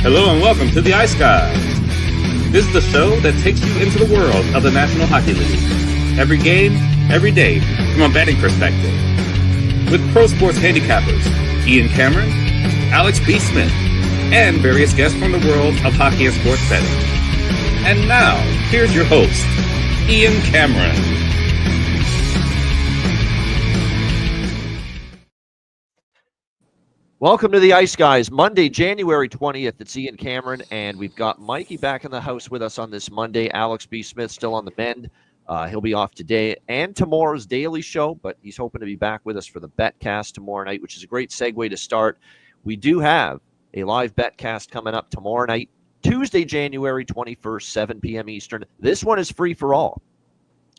Hello and welcome to the Ice Guys. This is the show that takes you into the world of the National Hockey League. Every game, every day, from a betting perspective. With pro sports handicappers Ian Cameron, Alex B. Smith, and various guests from the world of hockey and sports betting. And now, here's your host, Ian Cameron. Welcome to the Ice Guys, Monday, January 20th. It's Ian Cameron, and we've got Mikey back in the house with us on this Monday. Alex B. Smith still on the mend. He'll be off today and tomorrow's daily show, but he's hoping to be back with us for the betcast tomorrow night, which is a great segue to start. We do have a live betcast coming up tomorrow night, Tuesday, January 21st, 7 p.m. Eastern. This one is free for all.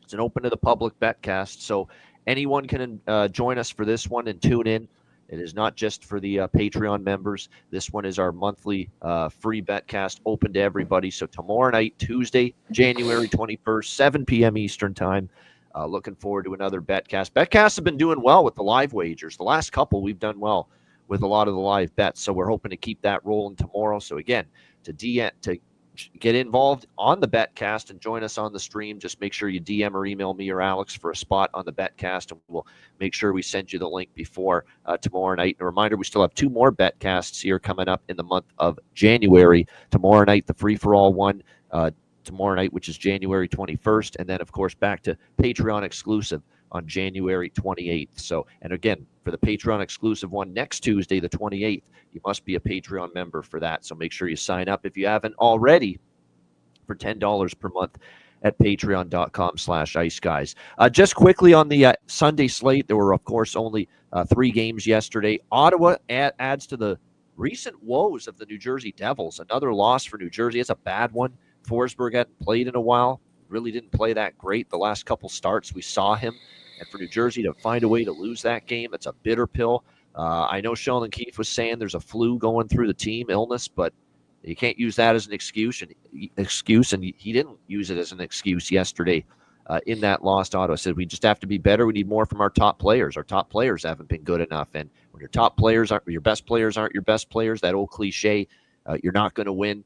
It's an open to the public betcast, so anyone can join us for this one and tune in. It is not just for the Patreon members. This one is our monthly free betcast open to everybody. So tomorrow night, Tuesday, January 21st, 7 p.m. Eastern time. Looking forward to another betcast. Betcasts have been doing well with the live wagers. The last couple, we've done well with a lot of the live bets. So we're hoping to keep that rolling tomorrow. So again, to get involved on the betcast and join us on the stream, just make sure you DM or email me or Alex for a spot on the betcast, and we'll make sure we send you the link before tomorrow night. And a reminder, we still have two more betcasts here coming up in the month of January. Tomorrow night, the free-for-all one, tomorrow night, which is January 21st, and then, of course, back to Patreon exclusive on January 28th. So, and again, for the Patreon exclusive one next Tuesday, the 28th, you must be a Patreon member for that. So make sure you sign up if you haven't already for $10 per month at patreon.com/iceguys. Just quickly on the Sunday slate, there were, of course, only 3 games yesterday. Ottawa adds to the recent woes of the New Jersey Devils. Another loss for New Jersey. It's a bad one. Forsberg hadn't played in a while. Really didn't play that great the last couple starts we saw him. And for New Jersey to find a way to lose that game, it's a bitter pill. I know Sheldon Keefe was saying there's a flu going through the team, illness, but you can't use that as an excuse. And he didn't use it as an excuse yesterday in that loss to Ottawa. Said we just have to be better. We need more from our top players. Our top players haven't been good enough. And when your top players aren't your best players, that old cliche, you're not going to win.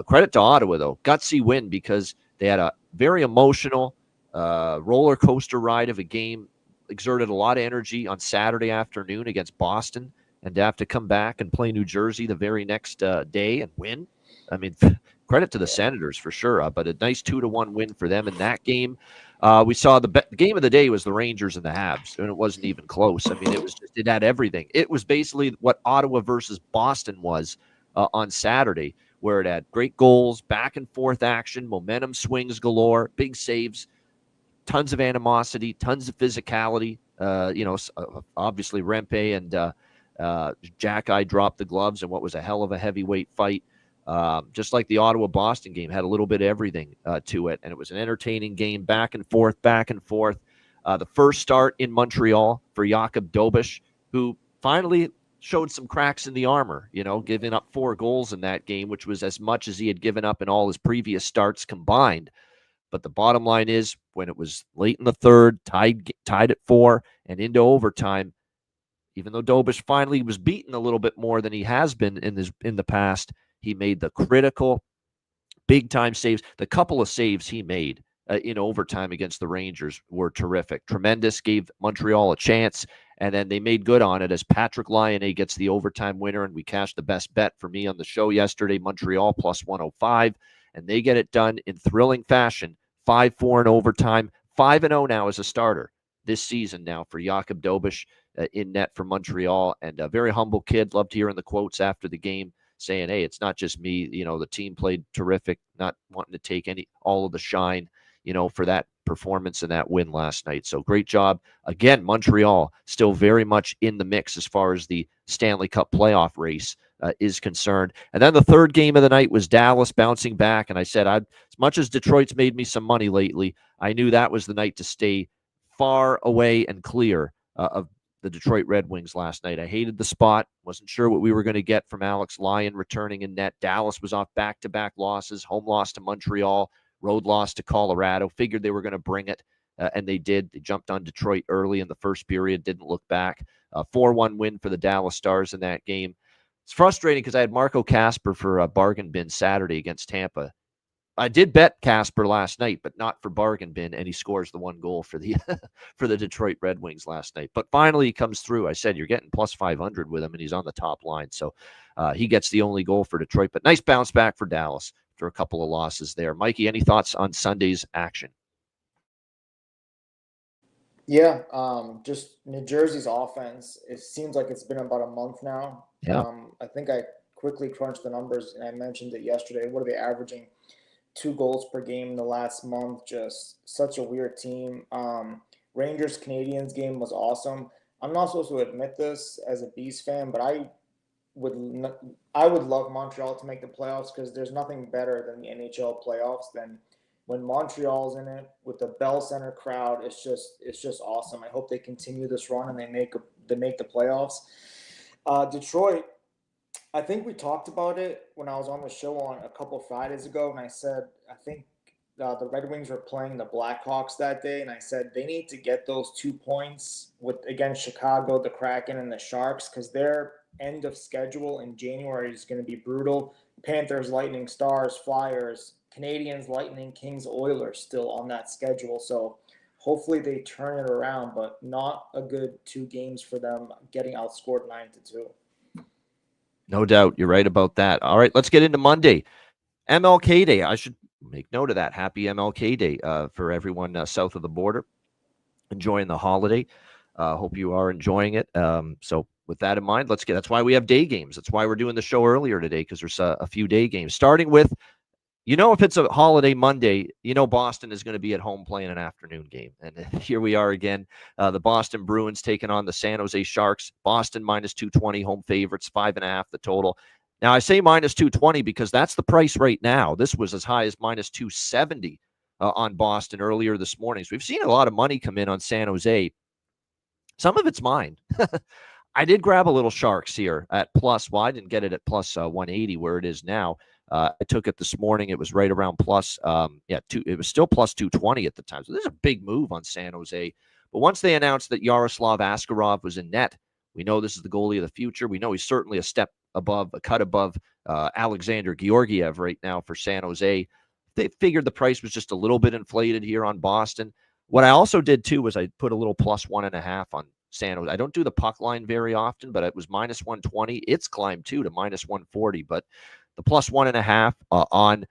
Credit to Ottawa, though. Gutsy win because they had a very emotional roller coaster ride of a game, exerted a lot of energy on Saturday afternoon against Boston, and to have to come back and play New Jersey the very next day and win. I mean, credit to the Senators for sure, but a nice 2-1 win for them in that game. We saw the game of the day was the Rangers and the Habs, and it wasn't even close. I mean, it had everything. It was basically what Ottawa versus Boston was on Saturday, where it had great goals, back and forth action, momentum swings galore, big saves, tons of animosity, tons of physicality. Obviously Rempe and Jack-Eye dropped the gloves in what was a hell of a heavyweight fight. Just like the Ottawa-Boston game, had a little bit of everything to it, and it was an entertaining game, back and forth. The first start in Montreal for Jakub Dobeš, who finally showed some cracks in the armor, giving up 4 goals in that game, which was as much as he had given up in all his previous starts combined. But the bottom line is, when it was late in the third, tied at 4 and into overtime, even though Dobeš finally was beaten a little bit more than he has been in the past, he made the critical big-time saves. The couple of saves he made in overtime against the Rangers were terrific. Tremendous, gave Montreal a chance, and then they made good on it as Patrick Laine gets the overtime winner, and we cashed the best bet for me on the show yesterday, Montreal plus 105, and they get it done in thrilling fashion, 5-4 in overtime, 5-0 now as a starter this season now for Jakub Dobeš in net for Montreal, and a very humble kid. Loved hearing the quotes after the game saying, hey, it's not just me, the team played terrific, not wanting to take all of the shine, for that performance and that win last night. So great job. Again, Montreal still very much in the mix as far as the Stanley Cup playoff race is concerned. And then the third game of the night was Dallas bouncing back. And I said, as much as Detroit's made me some money lately, I knew that was the night to stay far away and clear of the Detroit Red Wings last night. I hated the spot. Wasn't sure what we were going to get from Alex Lyon returning in net. Dallas was off back-to-back losses, home loss to Montreal, road loss to Colorado. Figured they were going to bring it, and they did. They jumped on Detroit early in the first period, didn't look back. 4-1 win for the Dallas Stars in that game. It's frustrating because I had Marco Casper for a bargain bin Saturday against Tampa. I did bet Casper last night, but not for bargain bin, and he scores the one goal for the for the Detroit Red Wings last night. But finally, he comes through. I said you're getting plus 500 with him, and he's on the top line, so he gets the only goal for Detroit. But nice bounce back for Dallas after a couple of losses there. Mikey, any thoughts on Sunday's action? Yeah, just New Jersey's offense. It seems like it's been about a month now. Yeah. I think I quickly crunched the numbers, and I mentioned it yesterday. What are they averaging? 2 goals per game in the last month. Just such a weird team. Rangers Canadiens game was awesome. I'm not supposed to admit this as a Bees fan, but would I would love Montreal to make the playoffs because there's nothing better than the NHL playoffs than when Montreal's in it with the Bell Center crowd. It's just awesome. I hope they continue this run and they make the playoffs. Detroit, I think we talked about it when I was on the show on a couple of Fridays ago, and I said I think the Red Wings were playing the Blackhawks that day, and I said they need to get those 2 points against Chicago, the Kraken, and the Sharks because their end of schedule in January is going to be brutal. Panthers, Lightning, Stars, Flyers, Canadians, Lightning, Kings, Oilers still on that schedule. So hopefully they turn it around, but not a good 2 games for them, getting outscored 9-2. No doubt. You're right about that. All right, let's get into Monday. MLK Day. I should make note of that. Happy MLK Day for everyone south of the border. Enjoying the holiday. Hope you are enjoying it. So with that in mind, that's why we have day games. That's why we're doing the show earlier today, because there's a few day games. Starting with, if it's a holiday Monday, Boston is going to be at home playing an afternoon game. And here we are again. The Boston Bruins taking on the San Jose Sharks. Boston minus 220, home favorites, 5.5 the total. Now, I say minus 220 because that's the price right now. This was as high as minus 270 on Boston earlier this morning. So we've seen a lot of money come in on San Jose. Some of it's mine. I did grab a little Sharks here at plus. Well, I didn't get it at plus 180 where it is now. I took it this morning. It was right around plus. It was still plus 220 at the time. So this is a big move on San Jose. But once they announced that Yaroslav Askarov was in net, we know this is the goalie of the future. We know he's certainly a cut above Alexander Georgiev right now for San Jose. They figured the price was just a little bit inflated here on Boston. What I also did, too, was I put a little plus 1.5 on San Jose. I don't do the puck line very often, but it was minus 120. It's climbed, too, to minus 140. But the plus 1.5 on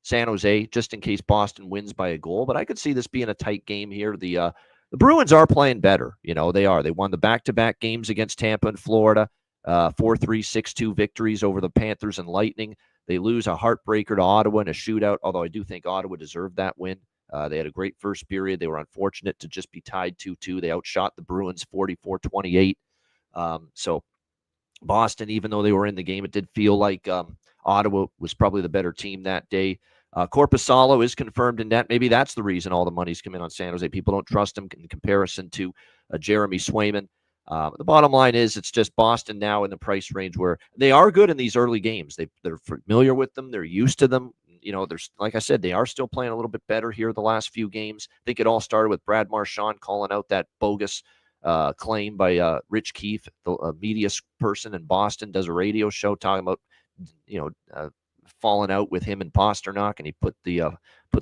San Jose, just in case Boston wins by a goal. But I could see this being a tight game here. The Bruins are playing better. They are. They won the back-to-back games against Tampa and Florida. 4-3, 6-2 victories over the Panthers and Lightning. They lose a heartbreaker to Ottawa in a shootout, although I do think Ottawa deserved that win. They had a great first period. They were unfortunate to just be tied 2-2. They outshot the Bruins 44-28. So Boston, even though they were in the game, it did feel like Ottawa was probably the better team that day. Korpisalo is confirmed in net. Maybe that's the reason all the money's come in on San Jose. People don't trust him in comparison to Jeremy Swayman. The bottom line is it's just Boston now in the price range where they are good in these early games. They're familiar with them. They're used to them. There's, like I said, they are still playing a little bit better here the last few games. I think it all started with Brad Marchand calling out that bogus claim by Rich Keefe, the media person in Boston, does a radio show talking about, falling out with him and Pasternak, and he put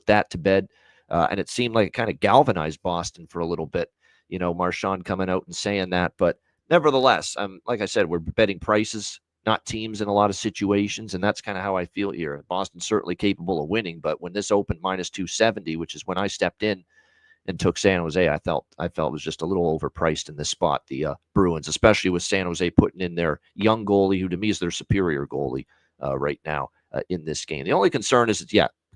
that to bed. And it seemed like it kind of galvanized Boston for a little bit, Marchand coming out and saying that. But nevertheless, like I said, we're betting prices, not teams in a lot of situations, and that's kind of how I feel here. Boston's certainly capable of winning, but when this opened minus 270, which is when I stepped in and took San Jose, I felt it was just a little overpriced in this spot. The Bruins, especially with San Jose putting in their young goalie, who to me is their superior goalie right now in this game. The only concern is,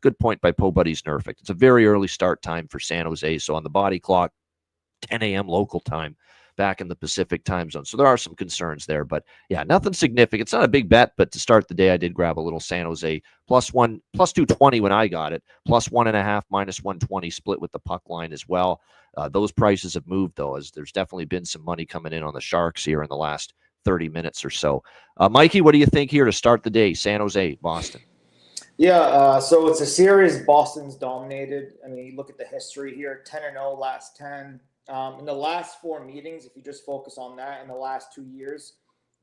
good point by Po Buddy's Nerfect. It's a very early start time for San Jose, so on the body clock, 10 a.m. local time back in the Pacific time zone. So there are some concerns there, but nothing significant. It's not a big bet, but to start the day, I did grab a little San Jose plus 220 when I got it, plus 1.5, minus 120 split with the puck line as well. Those prices have moved though, as there's definitely been some money coming in on the Sharks here in the last 30 minutes or so. Mikey, what do you think here to start the day? San Jose, Boston. So it's a series Boston's dominated. I mean, you look at the history here, 10-0 last 10. In the last 4 meetings, if you just focus on that, in the last 2 years,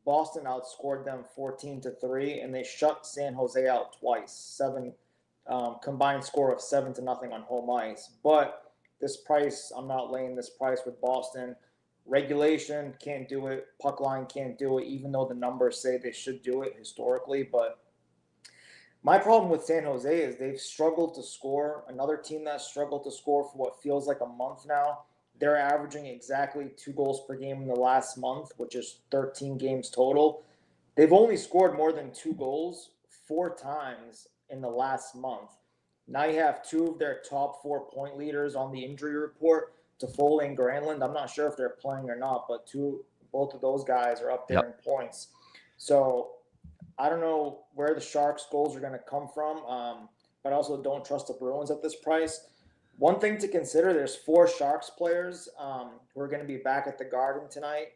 Boston outscored them 14-3, and they shut San Jose out twice, combined score of 7-0 on home ice. But this price, I'm not laying this price with Boston. Regulation can't do it. Puck line can't do it, even though the numbers say they should do it historically. But my problem with San Jose is they've struggled to score. Another team that struggled to score for what feels like a month now. They're averaging exactly 2 goals per game in the last month, which is 13 games total. They've only scored more than 2 goals 4 times in the last month. Now you have 2 of their top 4 point leaders on the injury report, Toffoli and Granlund. I'm not sure if they're playing or not, but both of those guys are up there in points. So I don't know where the Sharks' goals are going to come from, but I also don't trust the Bruins at this price. One thing to consider, there's 4 Sharks players who are going to be back at the Garden tonight.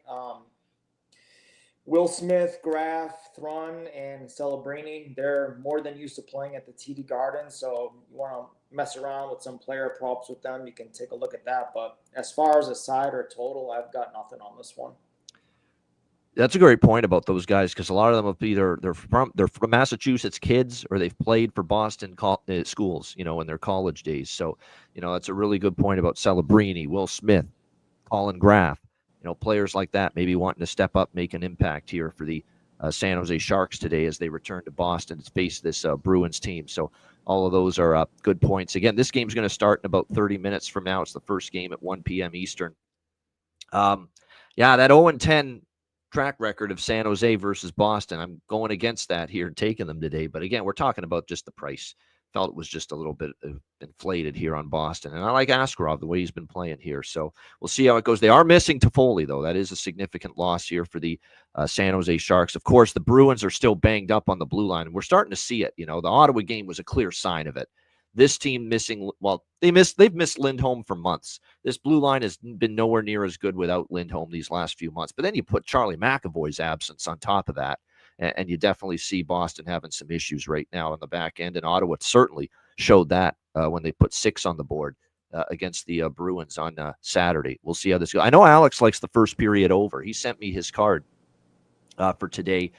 Will Smith, Graf, Thrun, and Celebrini, they're more than used to playing at the TD Garden, so you want to mess around with some player props with them, you can take a look at that. But as far as a side or total, I've got nothing on this one. That's a great point about those guys, because a lot of them have either they're from Massachusetts kids, or they've played for Boston schools, in their college days. So, that's a really good point about Celebrini, Will Smith, Colin Graf, players like that maybe wanting to step up, make an impact here for the San Jose Sharks today as they return to Boston to face this Bruins team. So all of those are good points. Again, this game's going to start in about 30 minutes from now. It's the first game at 1 p.m. Eastern. That 0-10 track record of San Jose versus Boston, I'm going against that here and taking them today. But again, we're talking about just the price. Felt it was just a little bit inflated here on Boston. And I like Askarov, the way he's been playing here. So we'll see how it goes. They are missing Toffoli, though. That is a significant loss here for the San Jose Sharks. Of course, the Bruins are still banged up on the blue line. And we're starting to see it. The Ottawa game was a clear sign of it. This team missing, they've missed Lindholm for months. This blue line has been nowhere near as good without Lindholm these last few months. But then you put Charlie McAvoy's absence on top of that, and you definitely see Boston having some issues right now on the back end. And Ottawa certainly showed that when they put 6 on the board against the Bruins on Saturday. We'll see how this goes. I know Alex likes the first period over. He sent me his card for today.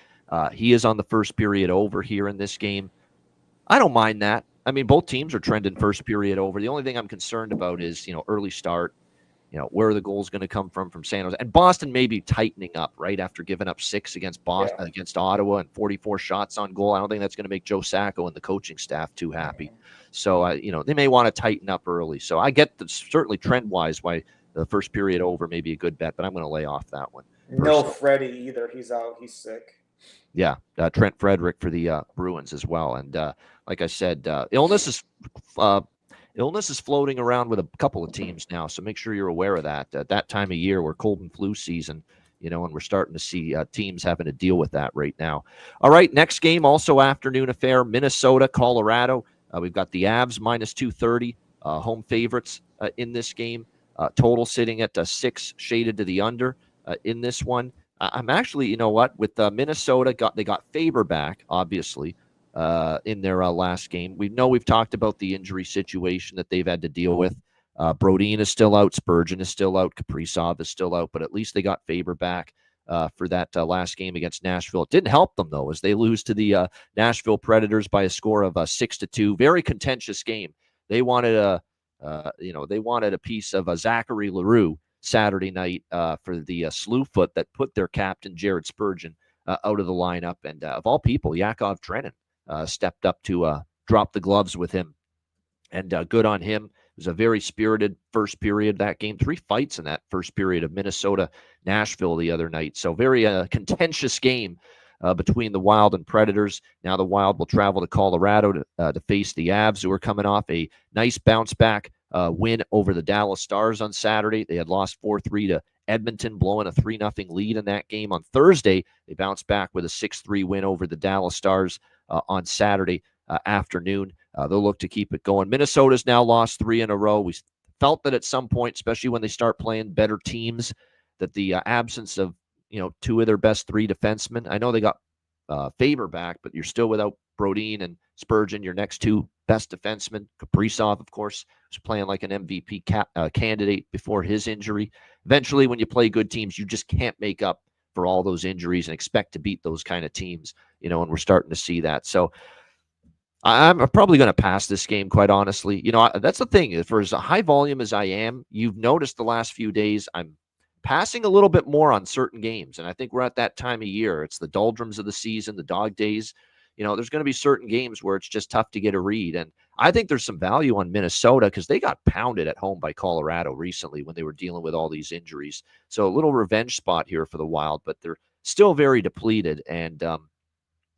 He is on the first period over here in this game. I don't mind that. I mean, both teams are trending first period over. The only thing I'm concerned about is, early start. Where are the goals going to come from San Jose? And Boston may be tightening up right after giving up 6 against against Ottawa and 44 shots on goal. I don't think that's going to make Joe Sacco and the coaching staff too happy. So, they may want to tighten up early. So I get certainly trend-wise why the first period over may be a good bet, but I'm going to lay off that one. No Freddie either. He's out. He's sick. Yeah, Trent Frederick for the Bruins as well. And like I said, illness is floating around with a couple of teams now, so make sure you're aware of that. At that time of year, we're cold and flu season, and we're starting to see teams having to deal with that right now. All right, next game, also afternoon affair, Minnesota, Colorado. We've got the Avs minus 230, home favorites in this game. Total sitting at 6, shaded to the under in this one. I'm actually, with Minnesota, they got Faber back, obviously, in their last game. We've talked about the injury situation that they've had to deal with. Brodin is still out, Spurgeon is still out, Kaprizov is still out, but at least they got Faber back for that last game against Nashville. It didn't help them, though, as they lose to the Nashville Predators by a score of 6-2. Very contentious game. They wanted a piece of Zachary Leroux Saturday night for the slew foot that put their captain, Jared Spurgeon, out of the lineup. And of all people, Yakov Trenin stepped up to drop the gloves with him. And good on him. It was a very spirited first period of that game. 3 fights in that first period of Minnesota-Nashville the other night. So very contentious game between the Wild and Predators. Now the Wild will travel to Colorado to face the Avs, who are coming off a nice bounce-back win over the Dallas Stars on Saturday. They had lost 4-3 to Edmonton, blowing a 3-0 lead in that game. On Thursday, they bounced back with a 6-3 win over the Dallas Stars on Saturday afternoon. They'll look to keep it going. Minnesota's now lost 3 in a row. We felt that at some point, especially when they start playing better teams, that the absence of 2 of their best 3 defensemen. I know they got Faber back, but you're still without Brodin and Spurgeon, your next 2 best defensemen. Kaprizov, of course, was playing like an MVP candidate before his injury. Eventually, when you play good teams, you just can't make up for all those injuries and expect to beat those kind of teams, and we're starting to see that. So I'm probably going to pass this game, quite honestly. That's the thing. For as high volume as I am, you've noticed the last few days, I'm passing a little bit more on certain games. And I think we're at that time of year. It's the doldrums of the season, the dog days. There's going to be certain games where it's just tough to get a read. And I think there's some value on Minnesota because they got pounded at home by Colorado recently when they were dealing with all these injuries. So a little revenge spot here for the Wild, but they're still very depleted. And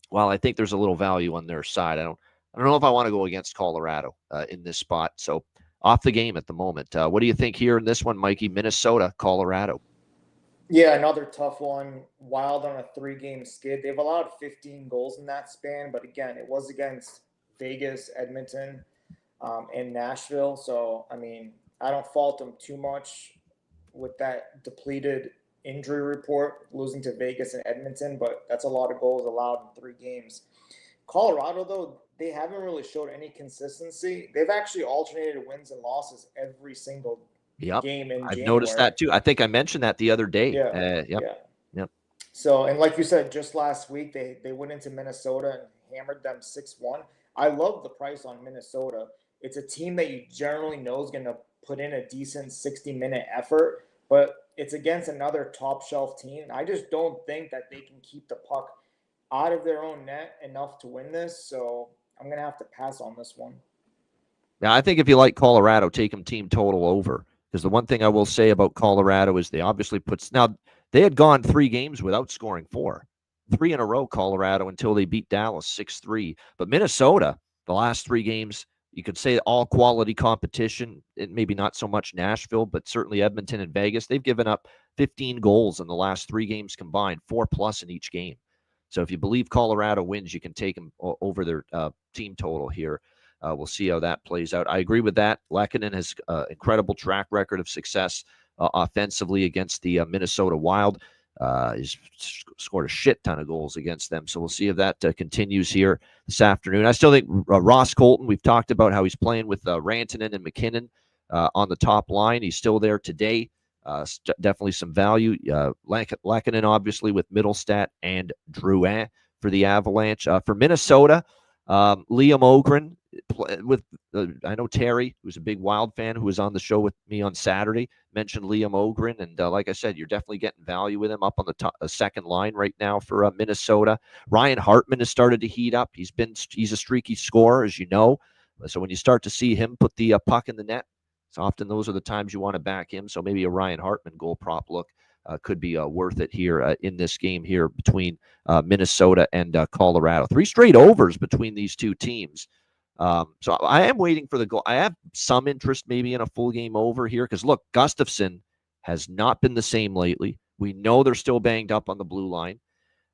while I think there's a little value on their side, I don't know if I want to go against Colorado in this spot. So off the game at the moment. What do you think here in this one, Mikey? Minnesota, Colorado. Yeah, another tough one. Wild on a 3-game skid. They've allowed 15 goals in that span, but again, it was against Vegas, Edmonton, and Nashville. So, I mean, I don't fault them too much with that depleted injury report, losing to Vegas and Edmonton, but that's a lot of goals allowed in 3 games. Colorado, though, they haven't really showed any consistency. They've actually alternated wins and losses every single game in January. I've noticed that too. I think I mentioned that the other day. Yep. So, and like you said, just last week, they went into Minnesota and hammered them 6-1. I love the price on Minnesota. It's a team that you generally know is going to put in a decent 60-minute effort, but it's against another top-shelf team. I just don't think that they can keep the puck out of their own net enough to win this, so I'm going to have to pass on this one. Yeah, I think if you like Colorado, take them team total over. Because the one thing I will say about Colorado is they obviously now they had gone 3 games without scoring 4. 3 in a row, Colorado, until they beat Dallas 6-3. But Minnesota, the last 3 games, you could say all quality competition. Maybe not so much Nashville, but certainly Edmonton and Vegas. They've given up 15 goals in the last 3 games combined, 4+ in each game. So if you believe Colorado wins, you can take them over their team total here. We'll see how that plays out. I agree with that. Lehkonen has an incredible track record of success offensively against the Minnesota Wild. He's scored a shit ton of goals against them. So we'll see if that continues here this afternoon. I still think Ross Colton, we've talked about how he's playing with Rantanen and McKinnon on the top line. He's still there today. Definitely some value. Lehkonen, obviously, with Middlestat and Drouin for the Avalanche. For Minnesota, Liam Ogren with I know Terry, who's a big Wild fan, who was on the show with me on Saturday, mentioned Liam Ogren, and like I said, you're definitely getting value with him up on the second line right now for Minnesota. Ryan Hartman has started to heat up. He's a streaky scorer, as you know. So when you start to see him put the puck in the net, so often those are the times you want to back him. So maybe a Ryan Hartman goal prop look could be worth it here in this game here between Minnesota and Colorado. 3 straight overs between these two teams. So I am waiting for the goal. I have some interest maybe in a full game over here because, look, Gustafsson has not been the same lately. We know they're still banged up on the blue line.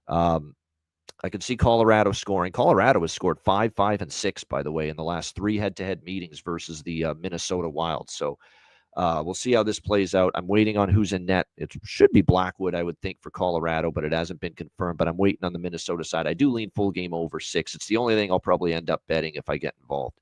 I can see Colorado scoring. Colorado has scored 5, 5, and 6, by the way, in the last 3 head-to-head meetings versus the Minnesota Wild. So we'll see how this plays out. I'm waiting on who's in net. It should be Blackwood, I would think, for Colorado, but it hasn't been confirmed. But I'm waiting on the Minnesota side. I do lean full game over 6. It's the only thing I'll probably end up betting if I get involved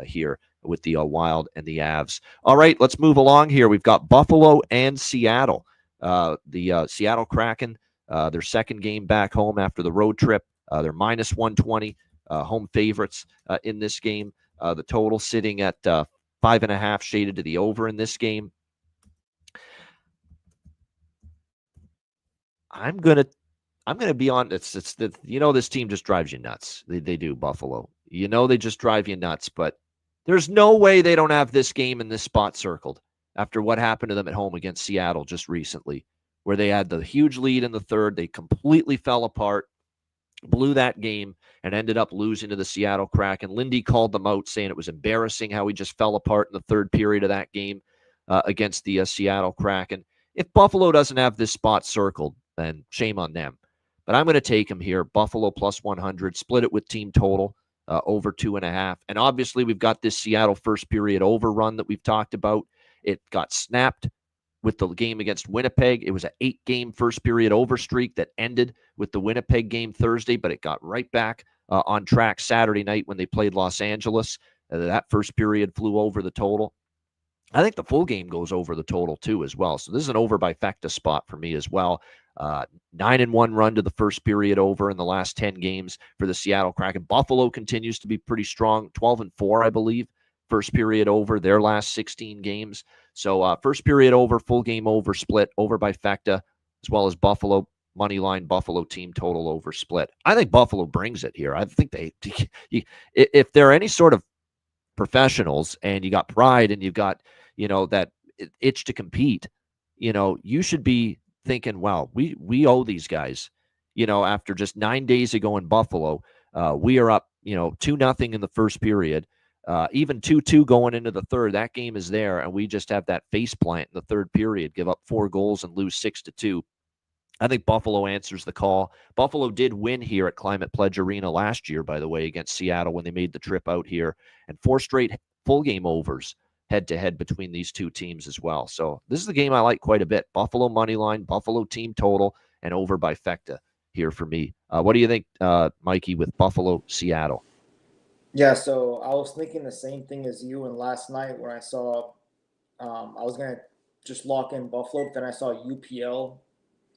here with the Wild and the Avs. All right, let's move along here. We've got Buffalo and Seattle. The Seattle Kraken, their second game back home after the road trip. They're minus 120 home favorites in this game. The total sitting at 5.5 shaded to the over in this game. I'm gonna be on. This team just drives you nuts. They do, Buffalo. They just drive you nuts. But there's no way they don't have this game in this spot circled after what happened to them at home against Seattle just recently, where they had the huge lead in the third. They completely fell apart, blew that game, and ended up losing to the Seattle Kraken. Lindy called them out, saying it was embarrassing how he just fell apart in the third period of that game against the Seattle Kraken. If Buffalo doesn't have this spot circled, then shame on them. But I'm going to take them here. Buffalo plus 100, split it with team total over 2.5. And obviously we've got this Seattle first period overrun that we've talked about. It got snapped with the game against Winnipeg. It was an 8-game first period over streak that ended with the Winnipeg game Thursday, but it got right back on track Saturday night when they played Los Angeles. That first period flew over the total. I think the full game goes over the total too as well. So this is an over by Fecta spot for me as well. 9-1 run to the first period over in the last 10 games for the Seattle Kraken. Buffalo continues to be pretty strong, 12-4, I believe. First period over their last 16 games. So first period over, full game over split, over by Fecta, as well as Buffalo money line, Buffalo team total over split. I think Buffalo brings it here. I think if they're any sort of professionals and you got pride and you've got, that itch to compete, you should be thinking, wow, we owe these guys, after just 9 days ago in Buffalo, we are up, 2-0 in the first period, even 2-2 going into the third. That game is there, and we just have that face plant in the third period, give up 4 goals and lose 6-2. I think Buffalo answers the call. Buffalo did win here at Climate Pledge Arena last year, by the way, against Seattle when they made the trip out here, and 4 straight full game overs head-to-head between these two teams as well. So this is the game I like quite a bit. Buffalo money line, Buffalo team total, and over by Fecta here for me. What do you think, Mikey, with Buffalo, Seattle? Yeah, so I was thinking the same thing as you, and last night when I saw, I was going to just lock in Buffalo, but then I saw UPL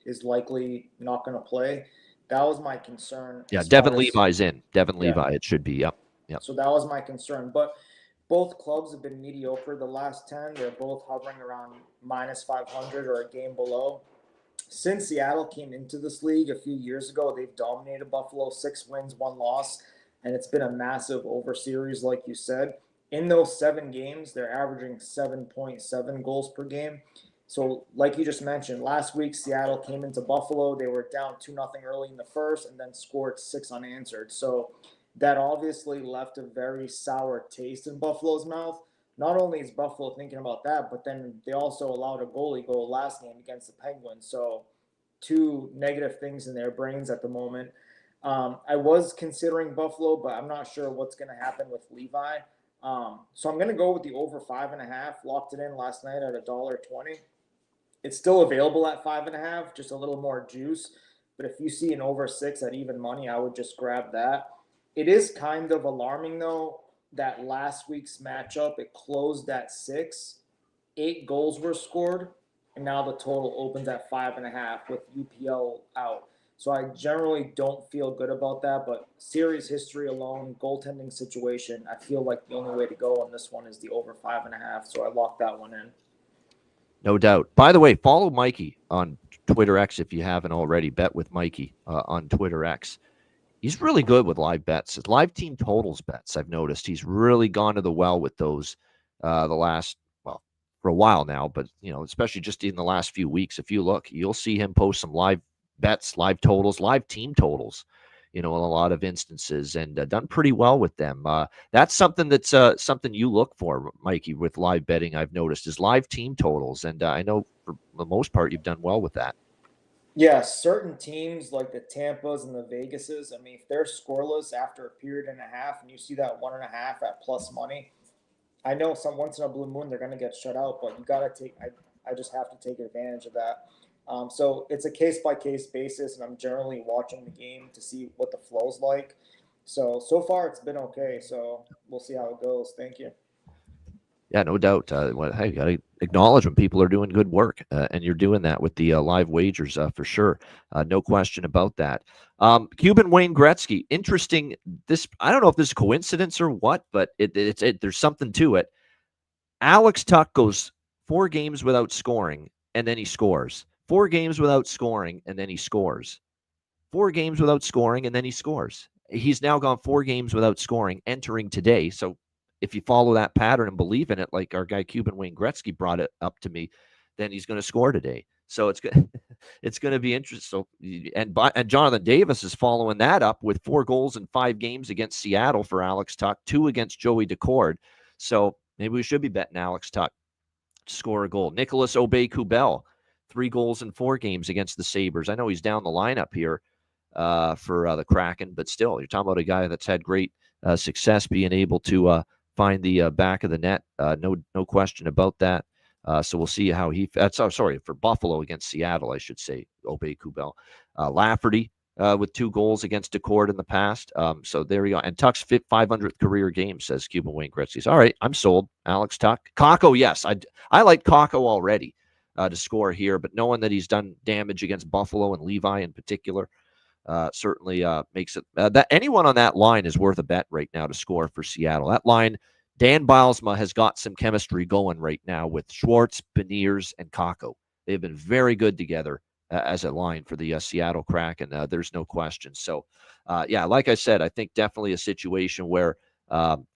is likely not going to play. That was my concern. Yeah, Devin Levi's in. Devin Levi, it should be. Yep. So that was my concern. But both clubs have been mediocre the last 10. They're both hovering around minus 500 or a game below. Since Seattle came into this league a few years ago, they've dominated Buffalo, 6 wins, 1 loss, and it's been a massive over series, like you said. In those 7 games, they're averaging 7.7 goals per game. So, like you just mentioned, last week Seattle came into Buffalo. They were down 2-0 early in the first and then scored 6 unanswered. So that obviously left a very sour taste in Buffalo's mouth. Not only is Buffalo thinking about that, but then they also allowed a goalie goal last game against the Penguins. So 2 negative things in their brains at the moment. I was considering Buffalo, but I'm not sure what's going to happen with Levi. So I'm going to go with the over 5.5. Locked it in last night at $1.20. It's still available at 5.5, just a little more juice. But if you see an over 6 at even money, I would just grab that. It is kind of alarming, though, that last week's matchup, it closed at 6. 8 goals were scored, and now the total opens at 5.5 with UPL out. So I generally don't feel good about that, but series history alone, goaltending situation, I feel like the only way to go on this one is the over 5.5. So I locked that one in. No doubt. By the way, follow Mikey on Twitter X if you haven't already. Bet with Mikey on Twitter X. He's really good with live bets. Live team totals bets, I've noticed. He's really gone to the well with those the last, well, for a while now, but, especially just in the last few weeks. If you look, you'll see him post some live bets, live totals, live team totals, in a lot of instances, and done pretty well with them. That's something that's something you look for, Mikey, with live betting, I've noticed, is live team totals. And I know for the most part, you've done well with that. Yeah, certain teams like the Tampas and the Vegases, I mean, if they're scoreless after a period and a half and you see that 1.5 at plus money, I know once in a blue moon they're going to get shut out, but you got to take, I just have to take advantage of that. So it's a case-by-case basis, and I'm generally watching the game to see what the flow's like. So far it's been okay, so we'll see how it goes. Thank you. Yeah, no doubt. Hey, you got to acknowledge when people are doing good work, and you're doing that with the live wagers for sure. No question about that. Cuban Wayne Gretzky, interesting. I don't know if this is coincidence or what, but there's something to it. Alex Tuch goes 4 games without scoring, and then he scores. 4 games without scoring, and then he scores. 4 games without scoring, and then he scores. He's now gone 4 games without scoring, entering today. So if you follow that pattern and believe in it, like our guy Cuban Wayne Gretzky brought it up to me, then he's going to score today. So it's good. It's going to be interesting. So, and Jonathan Davis is following that up with 4 goals in 5 games against Seattle for Alex Tuch, 2 against Joey Decord. So maybe we should be betting Alex Tuch to score a goal. Nicholas Obey-Kubel, 3 goals in 4 games against the Sabres. I know he's down the lineup here for the Kraken, but still, you're talking about a guy that's had great success being able to find the back of the net. No question about that. So we'll see how for Buffalo against Seattle, I should say, Obey-Kubel. Lafferty, with 2 goals against Decord in the past. So there you go. And Tuck's 500th career game, says Cuban Wayne Gretzky's. All right, I'm sold. Alex Tuck. Kakko, yes. I like Kakko already to score here, but knowing that he's done damage against Buffalo and Levi in particular, certainly makes it that anyone on that line is worth a bet right now to score for Seattle. That line, Dan Bilesma has got some chemistry going right now with Schwartz, Beniers, and Kakko. They've been very good together as a line for the Seattle Kraken. There's no question. So, yeah, like I said, I think definitely a situation where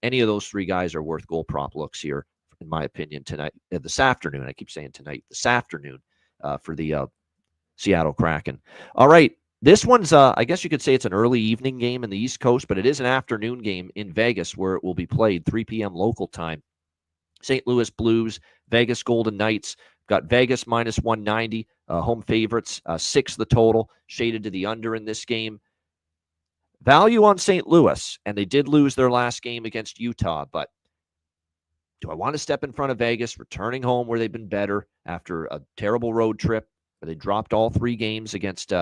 any of those 3 guys are worth goal prop looks here, in my opinion, tonight, this afternoon. I keep saying tonight, this afternoon for the Seattle Kraken. All right. This one's, I guess you could say it's an early evening game in the East Coast, but it is an afternoon game in Vegas where it will be played 3 p.m. local time. St. Louis Blues, Vegas Golden Knights. Got Vegas minus 190, home favorites, 6 the total, shaded to the under in this game. Value on St. Louis, and they did lose their last game against Utah, but do I want to step in front of Vegas, returning home where they've been better after a terrible road trip where they dropped all 3 games against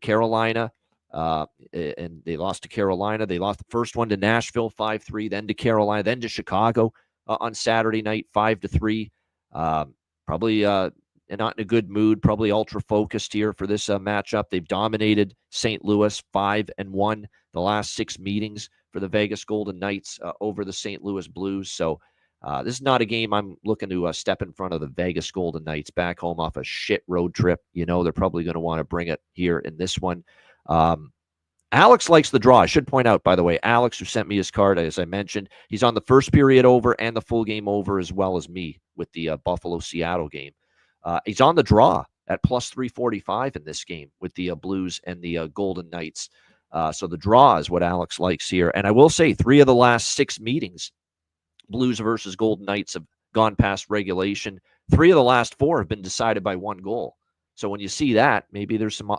Carolina, and they lost to Carolina. They lost the first one to Nashville 5-3, then to Carolina, then to Chicago on Saturday night 5-3. Probably not in a good mood, probably ultra focused here for this matchup. They've dominated St. Louis 5-1 the last 6 meetings for the Vegas Golden Knights over the St. Louis Blues. So this is not a game I'm looking to step in front of the Vegas Golden Knights back home off a shit road trip. You know, they're probably going to want to bring it here in this one. Alex likes the draw. I should point out, by the way, Alex, who sent me his card, as I mentioned, he's on the first period over and the full game over as well as me with the Buffalo-Seattle game. He's on the draw at plus 345 in this game with the Blues and the Golden Knights. So the draw is what Alex likes here. And I will say 3 of the last 6 meetings, Blues versus Golden Knights, have gone past regulation. 3 of the last 4 have been decided by 1 goal. So when you see that, maybe there's some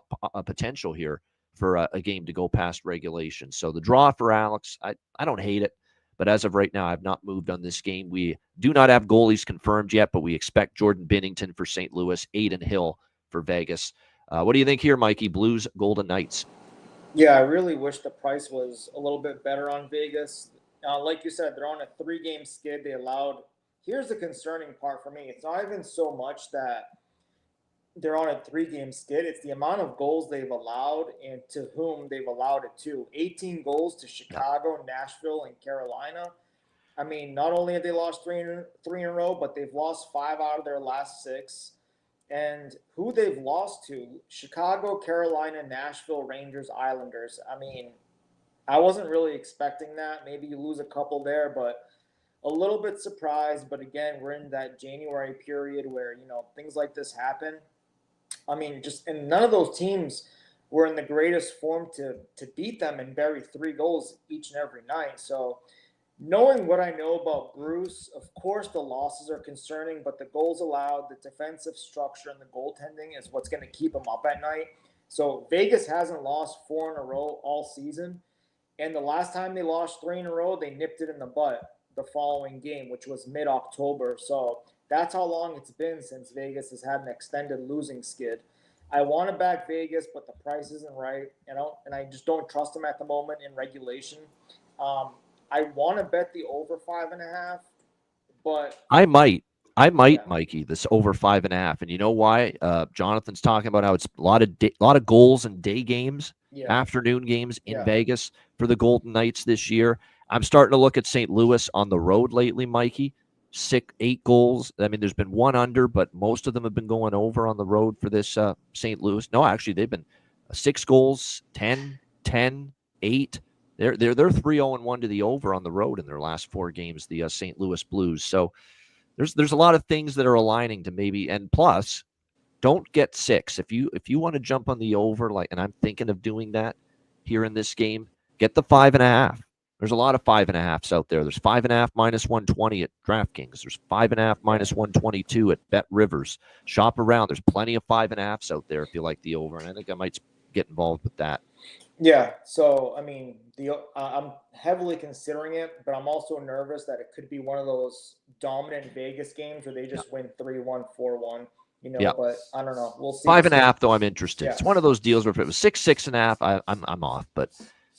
potential here for a game to go past regulation. So the draw for Alex, I don't hate it. But as of right now, I've not moved on this game. We do not have goalies confirmed yet, but we expect Jordan Binnington for St. Louis, Aiden Hill for Vegas. What do you think here, Mikey? Blues, Golden Knights. Yeah, I really wish the price was a little bit better on Vegas. Like you said, they're on a 3-game skid. They allowed. Here's the concerning part for me. It's not even so much that they're on a 3-game skid. It's the amount of goals they've allowed and to whom they've allowed it to. 18 goals to Chicago, Nashville, and Carolina. I mean, not only have they lost three in a row, but they've lost 5 out of their last 6. And who they've lost to: Chicago, Carolina, Nashville, Rangers, Islanders. I mean, I wasn't really expecting that. Maybe you lose a couple there, but a little bit surprised. But again, we're in that January period where, you know, things like this happen. I mean, and none of those teams were in the greatest form to beat them and bury 3 goals each and every night. So knowing what I know about Bruce, of course the losses are concerning, but the goals allowed, the defensive structure, and the goaltending is what's going to keep them up at night. So Vegas hasn't lost 4 in a row all season. And the last time they lost 3 in a row, they nipped it in the butt the following game, which was mid-October. So that's how long it's been since Vegas has had an extended losing skid. I want to back Vegas, but the price isn't right, and I just don't trust them at the moment in regulation. I want to bet the over 5.5, but I might, yeah. Mikey, this over 5.5. And you know why? Jonathan's talking about how it's a lot of goals and day games, afternoon games in Vegas for the Golden Knights this year. I'm starting to look at St. Louis on the road lately, Mikey. 8 goals. I mean, there's been 1 under, but most of them have been going over on the road for this St. Louis. No, actually, they've been 6 goals, 10, 8. They're 3-0-1 to the over on the road in their last 4 games, the St. Louis Blues. So there's a lot of things that are aligning to maybe, and plus, don't get 6. If you want to jump on the over, and I'm thinking of doing that here in this game, get the 5.5. There's a lot of 5.5s out there. There's 5.5 minus 120 at DraftKings. There's 5.5 minus 122 at Bet Rivers. Shop around. There's plenty of 5.5s out there if you like the over, and I think I might get involved with that. Yeah, so I mean, I'm heavily considering it, but I'm also nervous that it could be one of those dominant Vegas games where they just win 3-1, 4-1. Yeah. But I don't know. We'll see. 5.5 though, I'm interested. Yeah. It's one of those deals where if it was 6.5, I'm off. But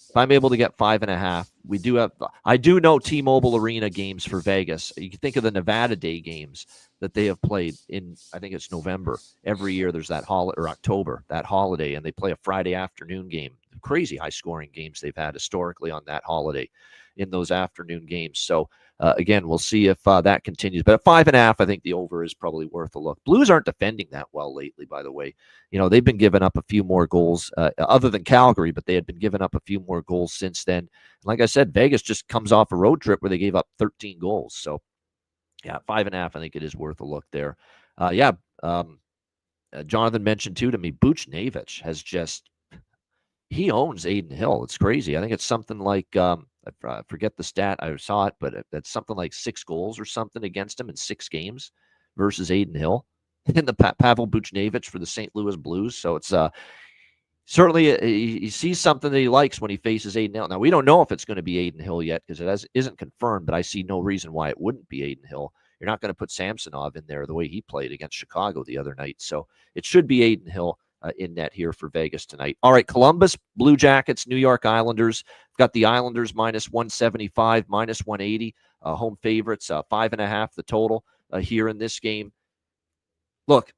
if I'm able to get 5.5, I do know T-Mobile Arena games for Vegas. You can think of the Nevada Day games that they have played in, I think it's November. Every year there's that or October, that holiday, and they play a Friday afternoon game. Crazy high scoring games they've had historically on that holiday in those afternoon games. So again, we'll see if that continues. But at 5.5, I think the over is probably worth a look. Blues aren't defending that well lately, by the way. They've been giving up a few more goals other than Calgary, but they had been giving up a few more goals since then. Like I said, Vegas just comes off a road trip where they gave up 13 goals. So, yeah, 5.5, I think it is worth a look there. Jonathan mentioned, too, to me, Buchnevich has just – he owns Aiden Hill. It's crazy. I think it's something like I forget the stat. I saw it, but that's something like 6 goals or something against him in 6 games versus Aiden Hill and the Pavel Buchnevich for the St. Louis Blues. So it's certainly he sees something that he likes when he faces Aiden Hill. Now, we don't know if it's going to be Aiden Hill yet because it isn't confirmed, but I see no reason why it wouldn't be Aiden Hill. You're not going to put Samsonov in there the way he played against Chicago the other night. So it should be Aiden Hill in net here for Vegas tonight. All right, Columbus, Blue Jackets, New York Islanders. We've got the Islanders minus 175, minus 180, home favorites, 5.5 the total here in this game. Look,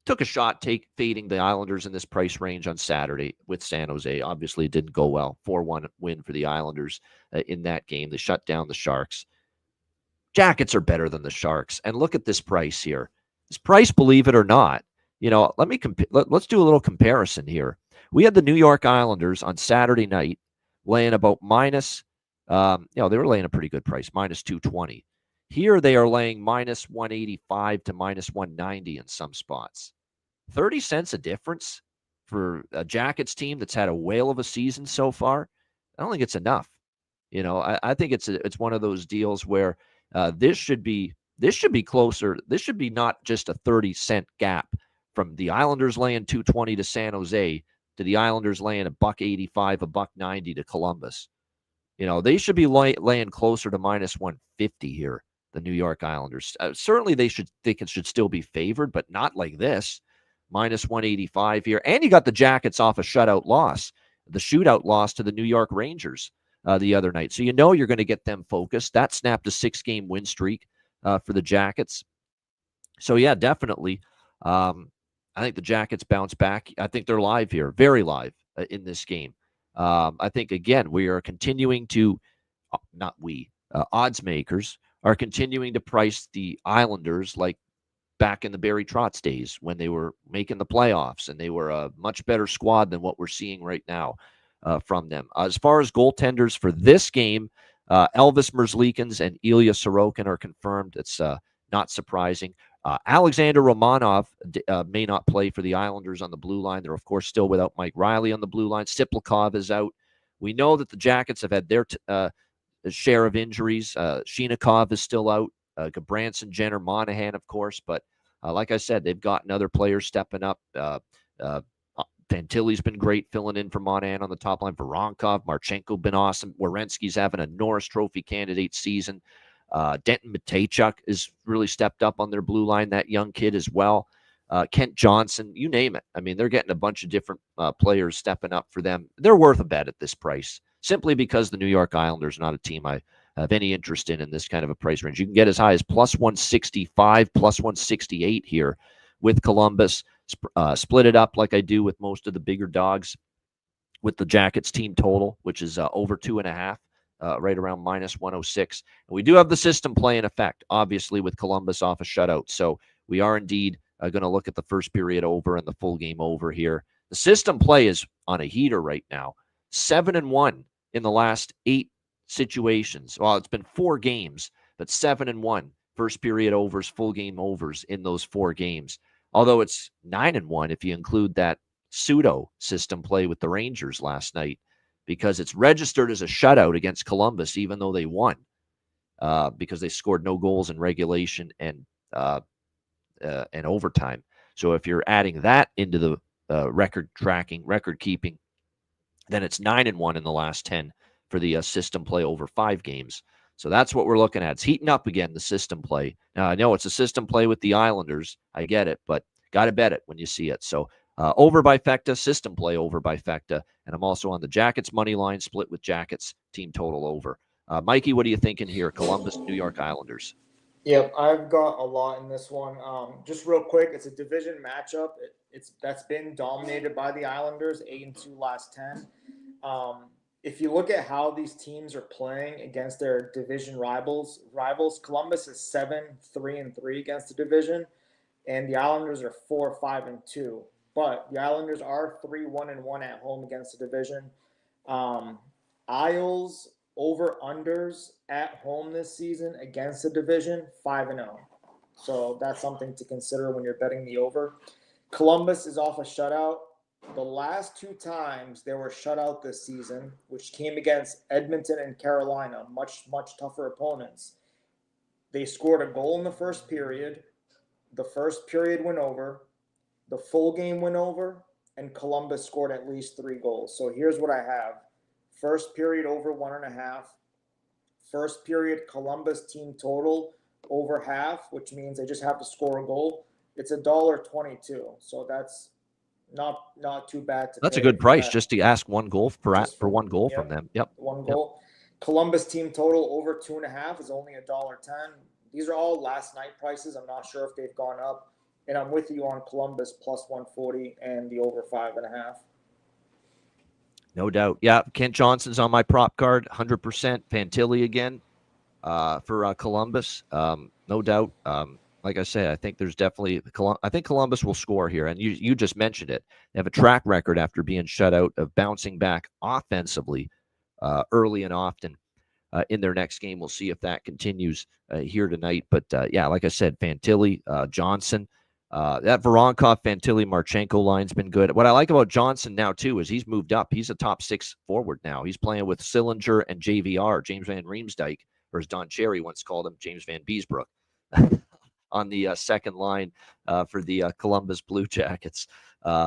took a shot fading the Islanders in this price range on Saturday with San Jose. Obviously, it didn't go well. 4-1 win for the Islanders in that game. They shut down the Sharks. Jackets are better than the Sharks. And look at this price here. This price, believe it or not, let's do a little comparison here. We had the New York Islanders on Saturday night laying about minus, they were laying a pretty good price, minus 220. Here they are laying minus 185 to minus 190 in some spots. 30 cents a difference for a Jackets team that's had a whale of a season so far. I don't think it's enough. I think it's one of those deals where this should be closer. This should be not just a 30-cent gap from the Islanders laying 220 to San Jose to the Islanders laying $1.85, $1.90 to Columbus. They should be laying closer to minus 150 here, the New York Islanders. Certainly they should still be favored, but not like this. Minus 185 here. And you got the Jackets off a shootout loss, the shootout loss to the New York Rangers the other night. So you're going to get them focused. That snapped a 6-game win streak for the Jackets. So, yeah, definitely. I think the Jackets bounce back. I think they're live here, very live in this game. I think, again, we are continuing to, odds makers are continuing to price the Islanders like back in the Barry Trotz days when they were making the playoffs and they were a much better squad than what we're seeing right now from them. As far as goaltenders for this game, Elvis Merzlikins and Ilya Sorokin are confirmed. It's not surprising. Alexander Romanov may not play for the Islanders on the blue line. They're, of course, still without Mike Riley on the blue line. Siplikov is out. We know that the Jackets have had their share of injuries. Shinikov is still out. Gabranson, Jenner, Monahan, of course. But like I said, they've gotten other players stepping up. Fantilli's been great filling in for Monahan on the top line. Voronkov, Marchenko been awesome. Werenski's having a Norris Trophy candidate season. Denton Matejchuk is really stepped up on their blue line, that young kid as well. Kent Johnson, you name it. I mean, they're getting a bunch of different players stepping up for them. They're worth a bet at this price, simply because the New York Islanders are not a team I have any interest in this kind of a price range. You can get as high as plus 165, plus 168 here with Columbus. Split it up like I do with most of the bigger dogs with the Jackets team total, which is over 2.5. Right around minus 106. And we do have the system play in effect, obviously, with Columbus off a shutout. So we are indeed going to look at the first period over and the full game over here. The system play is on a heater right now. 7-1 in the last 8 situations. Well, it's been 4 games, but 7-1 first period overs, full game overs in those 4 games. Although it's 9-1 if you include that pseudo system play with the Rangers last night, because it's registered as a shutout against Columbus, even though they won, because they scored no goals in regulation and overtime. So if you're adding that into the record keeping, then it's 9-1 in the last 10 for the system play over 5 games. So that's what we're looking at. It's heating up again, the system play. Now, I know it's a system play with the Islanders. I get it, but Got to bet it when you see it. So over by Fecta, system play over by Fecta. And I'm also on the Jackets money line, split with Jackets, team total over. Mikey, what are you thinking here? Columbus, New York Islanders. Yep, I've got a lot in this one. Just real quick, it's a division matchup. That's been dominated by the Islanders, 8-2 last 10. If you look at how these teams are playing against their division rivals, Columbus is 7-3-3 against the division, and the Islanders are 4-5-2. But the Islanders are 3-1-1 at home against the division. Isles over-unders at home this season against the division, 5-0. So that's something to consider when you're betting the over. Columbus is off a shutout. The last 2 times they were shut out this season, which came against Edmonton and Carolina, much, much tougher opponents. They scored a goal in the first period. The first period went over. The full game went over. And Columbus scored at least 3 goals. So here's what I have. First period over 1.5. First period Columbus team total over half, which means they just have to score a goal. It's $1.22. So that's not too bad to That's pay a good price that. just to ask one goal for one goal Yep, from them. Yep. One goal. Columbus team total over 2.5 is only $1.10. These are all last night prices. I'm not sure if they've gone up. And I'm with you on Columbus plus 140 and the over 5.5. No doubt. Yeah, Kent Johnson's on my prop card, 100%. Fantilli again for Columbus. No doubt. Like I say, I think there's definitely I think Columbus will score here, and you just mentioned it. They have a track record after being shut out of bouncing back offensively early and often in their next game. We'll see if that continues here tonight. But yeah, like I said, Fantilli, Johnson. That Voronkov, Fantilli, Marchenko line's been good. What I like about Johnson now, too, is he's moved up. He's a top 6 forward now. He's playing with Sillinger and JVR, James Van Riemsdyk, or as Don Cherry once called him, James Van Beesbrook, on the second line for the Columbus Blue Jackets.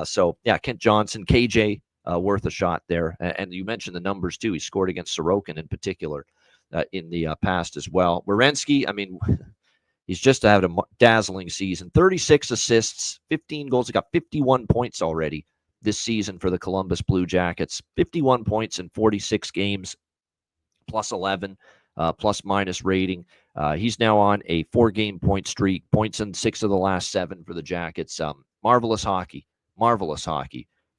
So, yeah, Kent Johnson, KJ, worth a shot there. And you mentioned the numbers, too. He scored against Sorokin in particular in the past as well. Werenski, I mean... He's just had a dazzling season. 36 assists, 15 goals. He got 51 points already this season for the Columbus Blue Jackets. 51 points in 46 games, plus 11, plus minus rating. He's now on a 4-game point streak, points in 6 of the last 7 for the Jackets. Marvelous hockey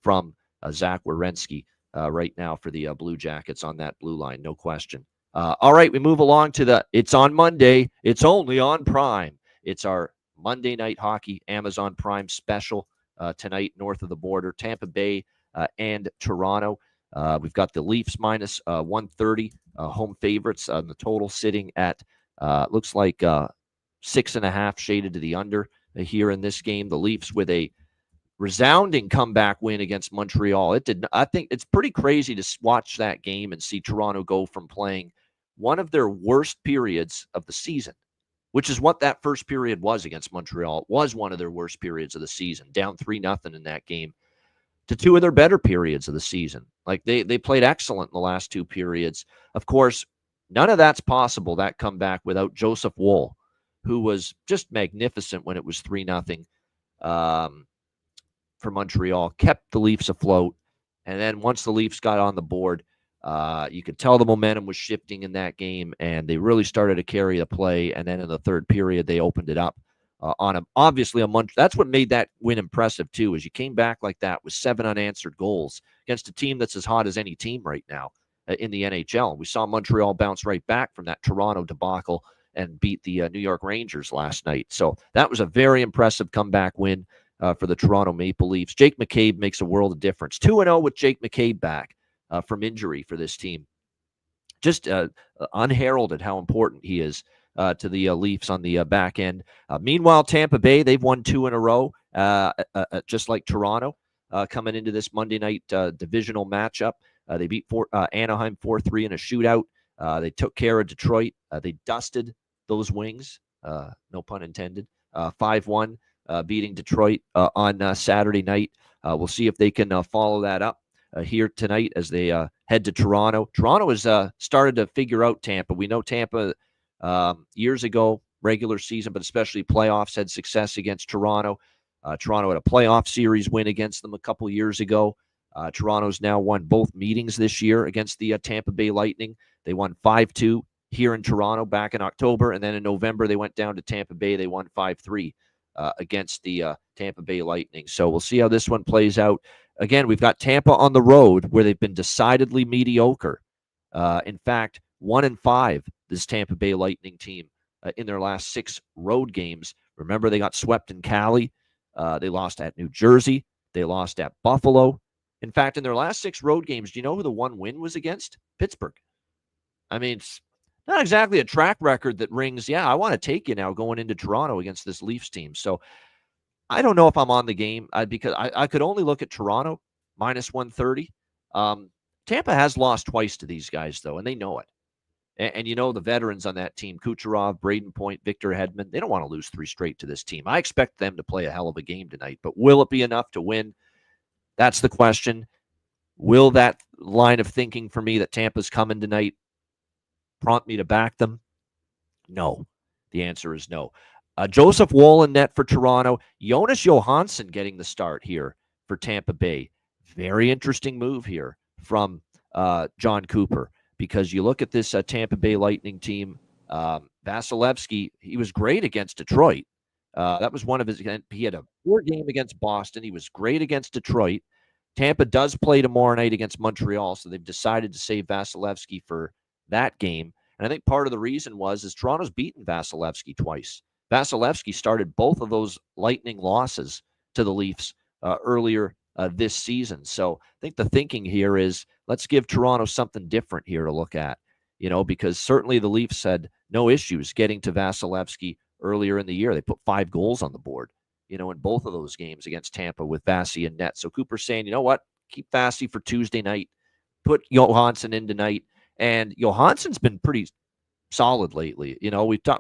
from Zach Werenski right now for the Blue Jackets on that blue line, no question. All right, we move along to it's on Monday. It's only on Prime. It's our Monday Night Hockey Amazon Prime special tonight north of the border, Tampa Bay and Toronto. We've got the Leafs minus 130 home favorites on the total sitting at looks like 6.5 shaded to the under here in this game. The Leafs with a resounding comeback win against Montreal. I think it's pretty crazy to watch that game and see Toronto go from playing one of their worst periods of the season, which is what that first period was against Montreal. It was one of their worst periods of the season, down 3-0 in that game, to 2 of their better periods of the season. Like they played excellent in the last 2 periods. Of course, none of that's possible, that comeback, without Joseph Woll, who was just magnificent when it was 3-0 for Montreal, kept the Leafs afloat. And then once the Leafs got on the board, you could tell the momentum was shifting in that game, and they really started to carry the play. And then in the third period, they opened it up on obviously a month. That's what made that win impressive too, is you came back like that with 7 unanswered goals against a team that's as hot as any team right now in the NHL. We saw Montreal bounce right back from that Toronto debacle and beat the New York Rangers last night. So that was a very impressive comeback win for the Toronto Maple Leafs. Jake McCabe makes a world of difference. 2-0 with Jake McCabe back from injury for this team. Just unheralded how important he is to the Leafs on the back end. Meanwhile, Tampa Bay, they've won 2 in a row, just like Toronto, coming into this Monday night divisional matchup. They beat Anaheim 4-3 in a shootout. They took care of Detroit. They dusted those Wings, no pun intended, 5-1, beating Detroit on Saturday night. We'll see if they can follow that up here tonight as they head to Toronto. Toronto has started to figure out Tampa. We know Tampa years ago, regular season, but especially playoffs, had success against Toronto. Toronto had a playoff series win against them a couple years ago. Toronto's now won both meetings this year against the Tampa Bay Lightning. They won 5-2 here in Toronto back in October, and then in November they went down to Tampa Bay. They won 5-3 against the Tampa Bay Lightning. So we'll see how this one plays out. Again, we've got Tampa on the road where they've been decidedly mediocre. In fact, 1-5, this Tampa Bay Lightning team in their last 6 road games. Remember, they got swept in Cali. They lost at New Jersey. They lost at Buffalo. In fact, in their last 6 road games, do you know who the one win was against? Pittsburgh. I mean, it's not exactly a track record that rings, yeah, I want to take you now going into Toronto against this Leafs team. So I don't know if I'm on the game because I could only look at Toronto minus 130. Tampa has lost twice to these guys, though, and they know it. And you know the veterans on that team, Kucherov, Braden Point, Victor Hedman, they don't want to lose 3 straight to this team. I expect them to play a hell of a game tonight, but will it be enough to win? That's the question. Will that line of thinking for me that Tampa's coming tonight prompt me to back them? No. The answer is no. Joseph Woll in net for Toronto. Jonas Johansson getting the start here for Tampa Bay. Very interesting move here from John Cooper, because you look at this Tampa Bay Lightning team. Vasilevsky, he was great against Detroit. That was one of his. He had a poor game against Boston. He was great against Detroit. Tampa does play tomorrow night against Montreal, so they've decided to save Vasilevsky for that game. And I think part of the reason is Toronto's beaten Vasilevsky twice. Vasilevsky started both of those Lightning losses to the Leafs earlier this season. So I think the thinking here is let's give Toronto something different here to look at, because certainly the Leafs had no issues getting to Vasilevsky earlier in the year. They put 5 goals on the board, in both of those games against Tampa with Vasi in net. So Cooper's saying, you know what, keep Vasi for Tuesday night, put Johansson in tonight. And Johansson's been pretty solid lately.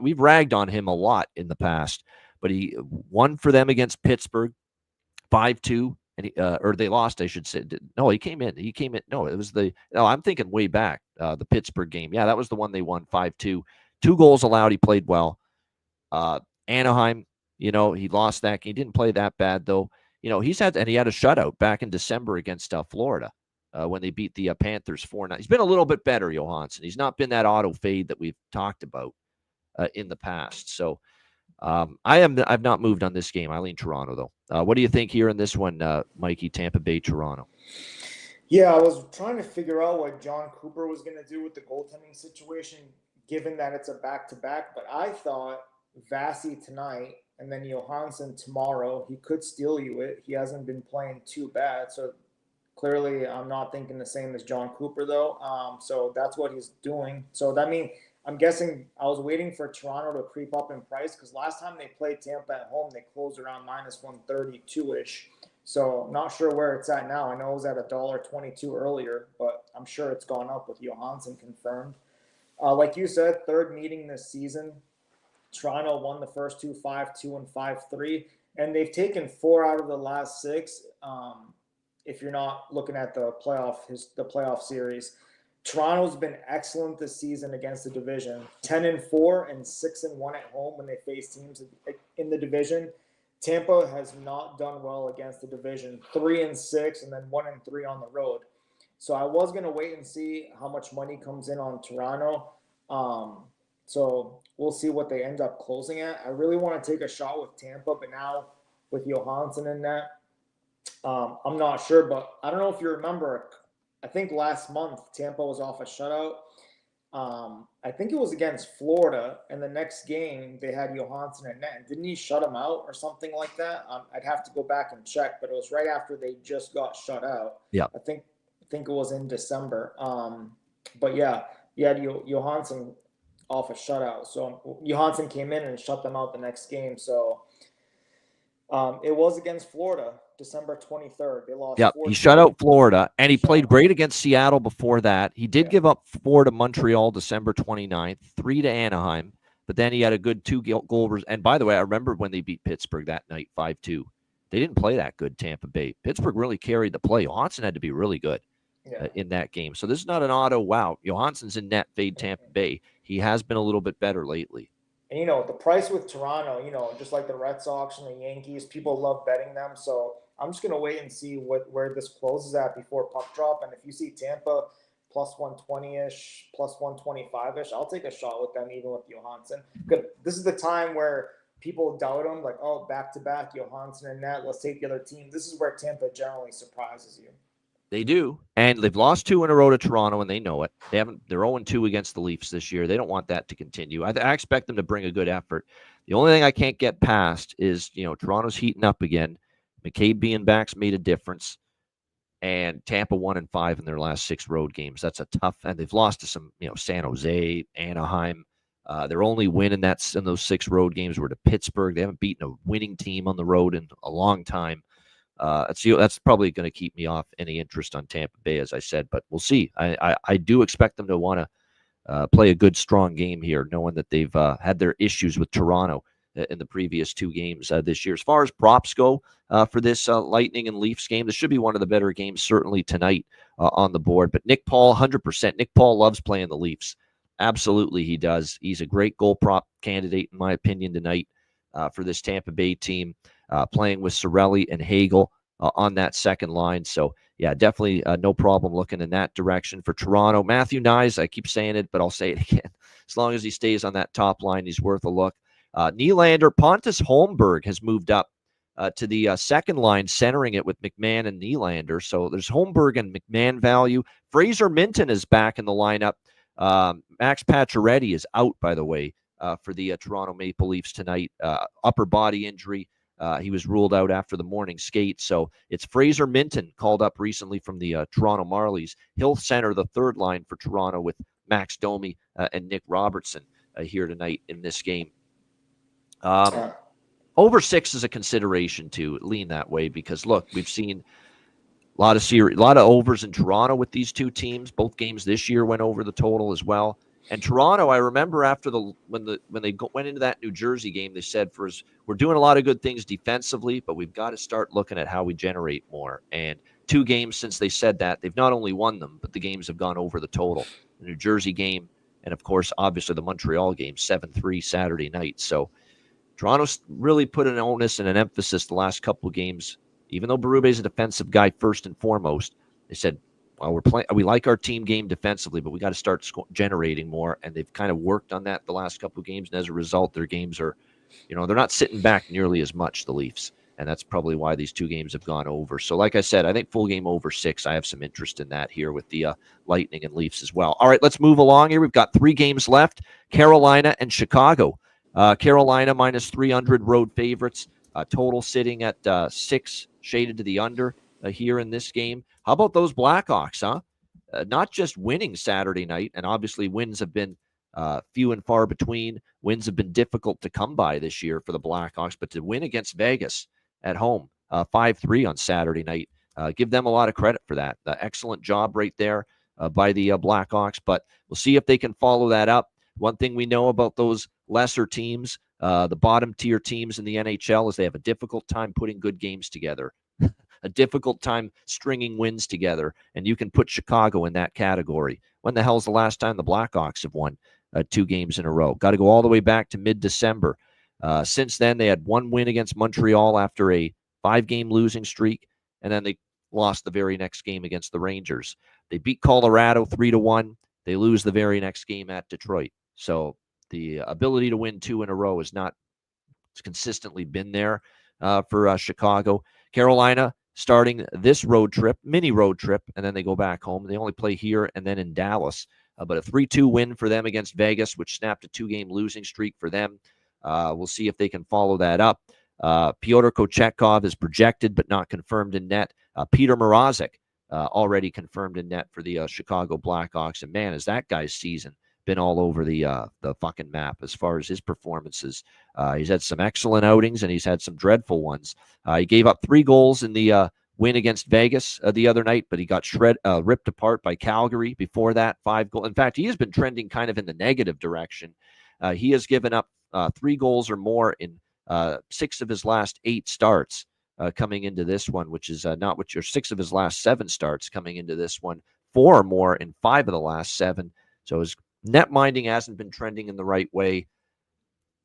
We've ragged on him a lot in the past, but he won for them against Pittsburgh 5-2, and or they lost, I should say. No, he came in. No, it was I'm thinking way back, the Pittsburgh game. Yeah, that was the one they won 5-2. 2 goals allowed. He played well. Anaheim, he lost that game. He didn't play that bad though. He had a shutout back in December against Florida. When they beat the Panthers 4-9. He's been a little bit better, Johansson. He's not been that auto fade that we've talked about in the past. So I've not moved on this game. I lean Toronto, though. What do you think here in this one, Mikey, Tampa Bay, Toronto? Yeah, I was trying to figure out what John Cooper was going to do with the goaltending situation, given that it's a back-to-back. But I thought Vasi tonight and then Johansson tomorrow, he could steal you it. He hasn't been playing too bad. So clearly, I'm not thinking the same as John Cooper, though. So that's what he's doing. So that means I'm guessing I was waiting for Toronto to creep up in price because last time they played Tampa at home, they closed around minus 132-ish. So not sure where it's at now. I know it was at $1.22 earlier, but I'm sure it's gone up with Johansson confirmed. Like you said, 3rd meeting this season. Toronto won the first 2, 5-2 and 5-3, and they've taken 4 out of the last 6. If you're not looking at the playoff series, Toronto's been excellent this season against the division. 10-4 and 6-1 at home when they face teams in the division. Tampa has not done well against the division. 3-6 and then 1-3 on the road. So I was going to wait and see how much money comes in on Toronto. So we'll see what they end up closing at. I really want to take a shot with Tampa, but now with Johansson in that, I'm not sure, but I don't know if you remember, I think last month Tampa was off a shutout. I think it was against Florida, and the next game they had Johansson in net. Didn't he shut him out or something like that? I'd have to go back and check, but it was right after they just got shut out. Yeah, I think it was in December. But yeah, you had Johansson off a shutout. So Johansson came in and shut them out the next game. So it was against Florida, December 23rd. They lost. Yeah, he shut out Florida, and he played great against Seattle before that. He did give up 4 to Montreal December 29th, 3 to Anaheim, but then he had a good 2 goal. And by the way, I remember when they beat Pittsburgh that night, 5-2. They didn't play that good, Tampa Bay. Pittsburgh really carried the play. Johansson had to be really good in that game. So this is not an auto, wow, Johansson's in net, fade Tampa Bay. He has been a little bit better lately. And, the price with Toronto, just like the Red Sox and the Yankees, people love betting them. So I'm just going to wait and see where this closes at before puck drop. And if you see Tampa plus 120-ish, plus 125-ish, I'll take a shot with them, even with Johansson. This is the time where people doubt him, like, oh, back-to-back, Johansson and net, let's take the other team. This is where Tampa generally surprises you. They do, and they've lost 2 in a row to Toronto, and they know it. They're 0-2 against the Leafs this year. They don't want that to continue. I expect them to bring a good effort. The only thing I can't get past is, Toronto's heating up again. McCabe being back's made a difference, and Tampa 1-5 in their last 6 road games. That's a tough, and they've lost to some, San Jose, Anaheim. Their only win in those 6 road games were to Pittsburgh. They haven't beaten a winning team on the road in a long time. That's probably going to keep me off any interest on Tampa Bay, as I said, but we'll see. I do expect them to want to play a good, strong game here, knowing that they've had their issues with Toronto in the previous 2 games this year. As far as props go for this Lightning and Leafs game, this should be one of the better games, certainly tonight on the board. But Nick Paul, 100%. Nick Paul loves playing the Leafs. Absolutely, he does. He's a great goal prop candidate, in my opinion, tonight for this Tampa Bay team. Playing with Cirelli and Hagel on that second line. So, yeah, definitely no problem looking in that direction. For Toronto, Matthew Nyes, I keep saying it, but I'll say it again. As long as he stays on that top line, he's worth a look. Nylander, Pontus Holmberg has moved up to the second line, centering it with McMahon and Nylander. So there's Holmberg and McMahon value. Fraser Minton is back in the lineup. Max Pacioretty is out, by the way, for the Toronto Maple Leafs tonight. Upper body injury. He was ruled out after the morning skate. So it's Fraser Minton, called up recently from the Toronto Marlies. He'll center the third line for Toronto with Max Domi and Nick Robertson here tonight in this game. Over 6 is a consideration to lean that way because, look, we've seen a lot of overs in Toronto with these 2 teams. Both games this year went over the total as well. And Toronto, I remember after when they went into that New Jersey game, they said, we're doing a lot of good things defensively, but we've got to start looking at how we generate more. And 2 games since they said that, they've not only won them, but the games have gone over the total. The New Jersey game, and of course, obviously the Montreal game, 7-3 Saturday night. So Toronto's really put an onus and an emphasis the last couple of games. Even though Berube's a defensive guy first and foremost, they said, well, we like our team game defensively, but we got to start generating more, and they've kind of worked on that the last couple of games, and as a result, their games are, they're not sitting back nearly as much, the Leafs, and that's probably why these 2 games have gone over. So like I said, I think full game over 6. I have some interest in that here with the Lightning and Leafs as well. All right, let's move along here. We've got 3 games left, Carolina and Chicago. Carolina minus 300 road favorites, total sitting at 6, shaded to the under here in this game. How about those Blackhawks, huh? Not just winning Saturday night, and obviously wins have been few and far between. Wins have been difficult to come by this year for the Blackhawks, but to win against Vegas at home, 5-3 on Saturday night, give them a lot of credit for that. Excellent job right there by the Blackhawks, but we'll see if they can follow that up. One thing we know about those lesser teams, the bottom tier teams in the NHL, is they have a difficult time putting good games together. A difficult time stringing wins together, and you can put Chicago in that category. When the hell's the last time the Blackhawks have won 2 games in a row? Got to go all the way back to mid-December. Since then, they had 1 win against Montreal after a 5-game losing streak, and then they lost the very next game against the Rangers. They beat Colorado 3-1. They lose the very next game at Detroit. So the ability to win 2 in a row has not consistently been there for Chicago. Carolina starting this mini road trip, and then they go back home. They only play here and then in Dallas. But a 3-2 win for them against Vegas, which snapped a 2-game losing streak for them. We'll see if they can follow that up. Pyotr Kochetkov is projected but not confirmed in net. Peter Mrazek already confirmed in net for the Chicago Blackhawks. And man, is that guy's season been all over the fucking map as far as his performances. He's had some excellent outings, and he's had some dreadful ones. He gave up 3 goals in the win against Vegas the other night, but he got ripped apart by Calgary before that. 5 goals. In fact, he has been trending kind of in the negative direction. He has given up 3 goals or more in 6 of his last 8 starts coming into this one, which is not what your 6 of his last 7 starts coming into this one. 4 or more in 5 of the last 7. So his net minding hasn't been trending in the right way.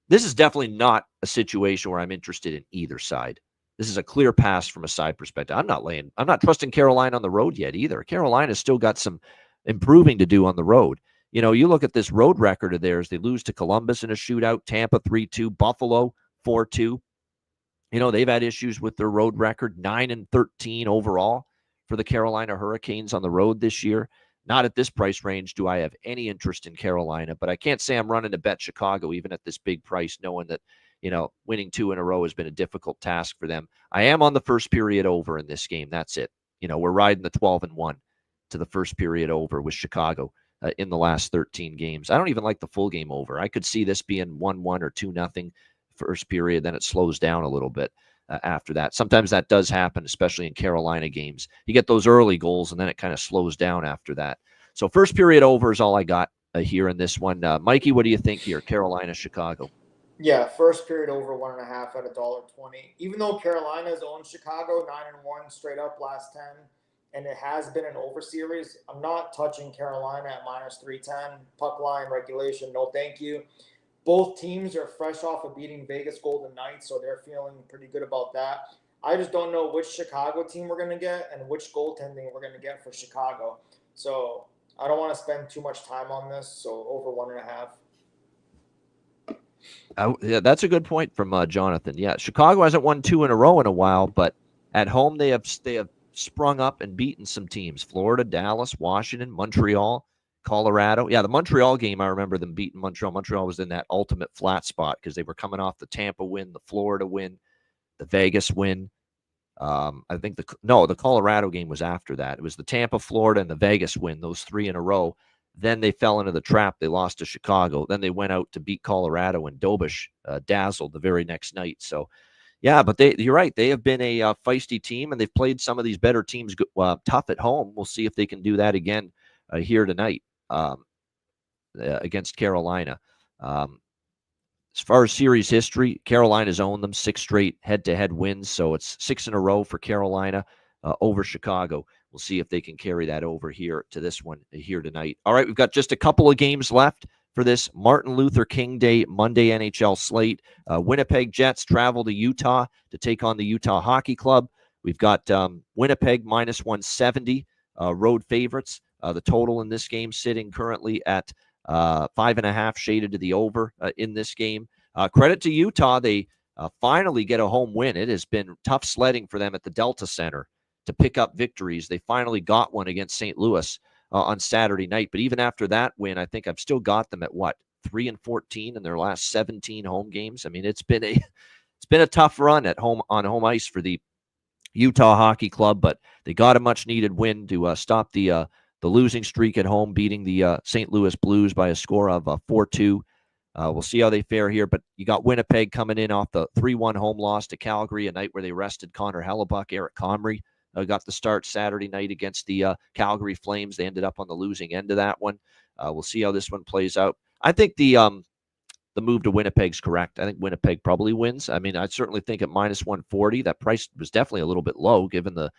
This is definitely not a situation where I'm interested in either side. This is a clear pass from a side perspective. I'm not trusting Carolina on the road yet either. Carolina's still got some improving to do on the road. You look at this road record of theirs. They lose to Columbus in a shootout, Tampa 3-2, Buffalo 4-2. They've had issues with their road record, 9-13 overall for the Carolina Hurricanes on the road this year. Not at this price range do I have any interest in Carolina, but I can't say I'm running to bet Chicago even at this big price, knowing that, winning 2 in a row has been a difficult task for them. I am on the first period over in this game. That's it. We're riding the 12-1 to the first period over with Chicago in the last 13 games. I don't even like the full game over. I could see this being 1-1 or 2-0 first period, then it slows down a little bit after that. Sometimes that does happen, especially in Carolina games. You get those early goals, and then it kind of slows down after that. So first period over is all I got here in this one. Mikey, what do you think here? Carolina, Chicago. Yeah, first period over 1.5 at $1.20. Even though Carolina's owned Chicago 9-1 straight up last 10, and it has been an over series, I'm not touching Carolina at -310. Puck line regulation, no thank you. Both teams are fresh off of beating Vegas Golden Knights, so they're feeling pretty good about that. I just don't know which Chicago team we're going to get and which goaltending we're going to get for Chicago. So I don't want to spend too much time on this, so over 1.5. Yeah, that's a good point from Jonathan. Yeah, Chicago hasn't won 2 in a row in a while, but at home they have sprung up and beaten some teams: Florida, Dallas, Washington, Montreal, Colorado. Yeah, the Montreal game, I remember them beating Montreal. Montreal was in that ultimate flat spot because they were coming off the Tampa win, the Florida win, the Vegas win. I think the Colorado game was after that. It was the Tampa, Florida, and the Vegas win, those 3 in a row. Then they fell into the trap. They lost to Chicago. Then they went out to beat Colorado, and Dobish dazzled the very next night. So, yeah, but you're right. They have been a feisty team, and they've played some of these better teams tough at home. We'll see if they can do that again here tonight against Carolina. As far as series history, Carolina's owned them 6 straight head-to-head wins, so it's 6 in a row for Carolina over Chicago. We'll see if they can carry that over here to this one here tonight. All right, we've got just a couple of games left for this Martin Luther King Day Monday NHL slate. Winnipeg Jets travel to Utah to take on the Utah Hockey Club. We've got Winnipeg -170 road favorites. The total in this game sitting currently at 5.5 shaded to the over in this game. Credit to Utah. They finally get a home win. It has been tough sledding for them at the Delta Center to pick up victories. They finally got one against St. Louis on Saturday night. But even after that win, I think I've still got them at 3-14 in their last 17 home games. I mean, it's been a tough run at home on home ice for the Utah Hockey Club, but they got a much needed win to stop the losing streak at home, beating the St. Louis Blues by a score of 4-2. We'll see how they fare here, but you got Winnipeg coming in off the 3-1 home loss to Calgary, a night where they rested Connor Hellebuck. Eric Comrie got the start Saturday night against the Calgary Flames. They ended up on the losing end of that one. We'll see how this one plays out. I think the move to Winnipeg's correct. I think Winnipeg probably wins. I mean, I certainly think at -140, that price was definitely a little bit low given the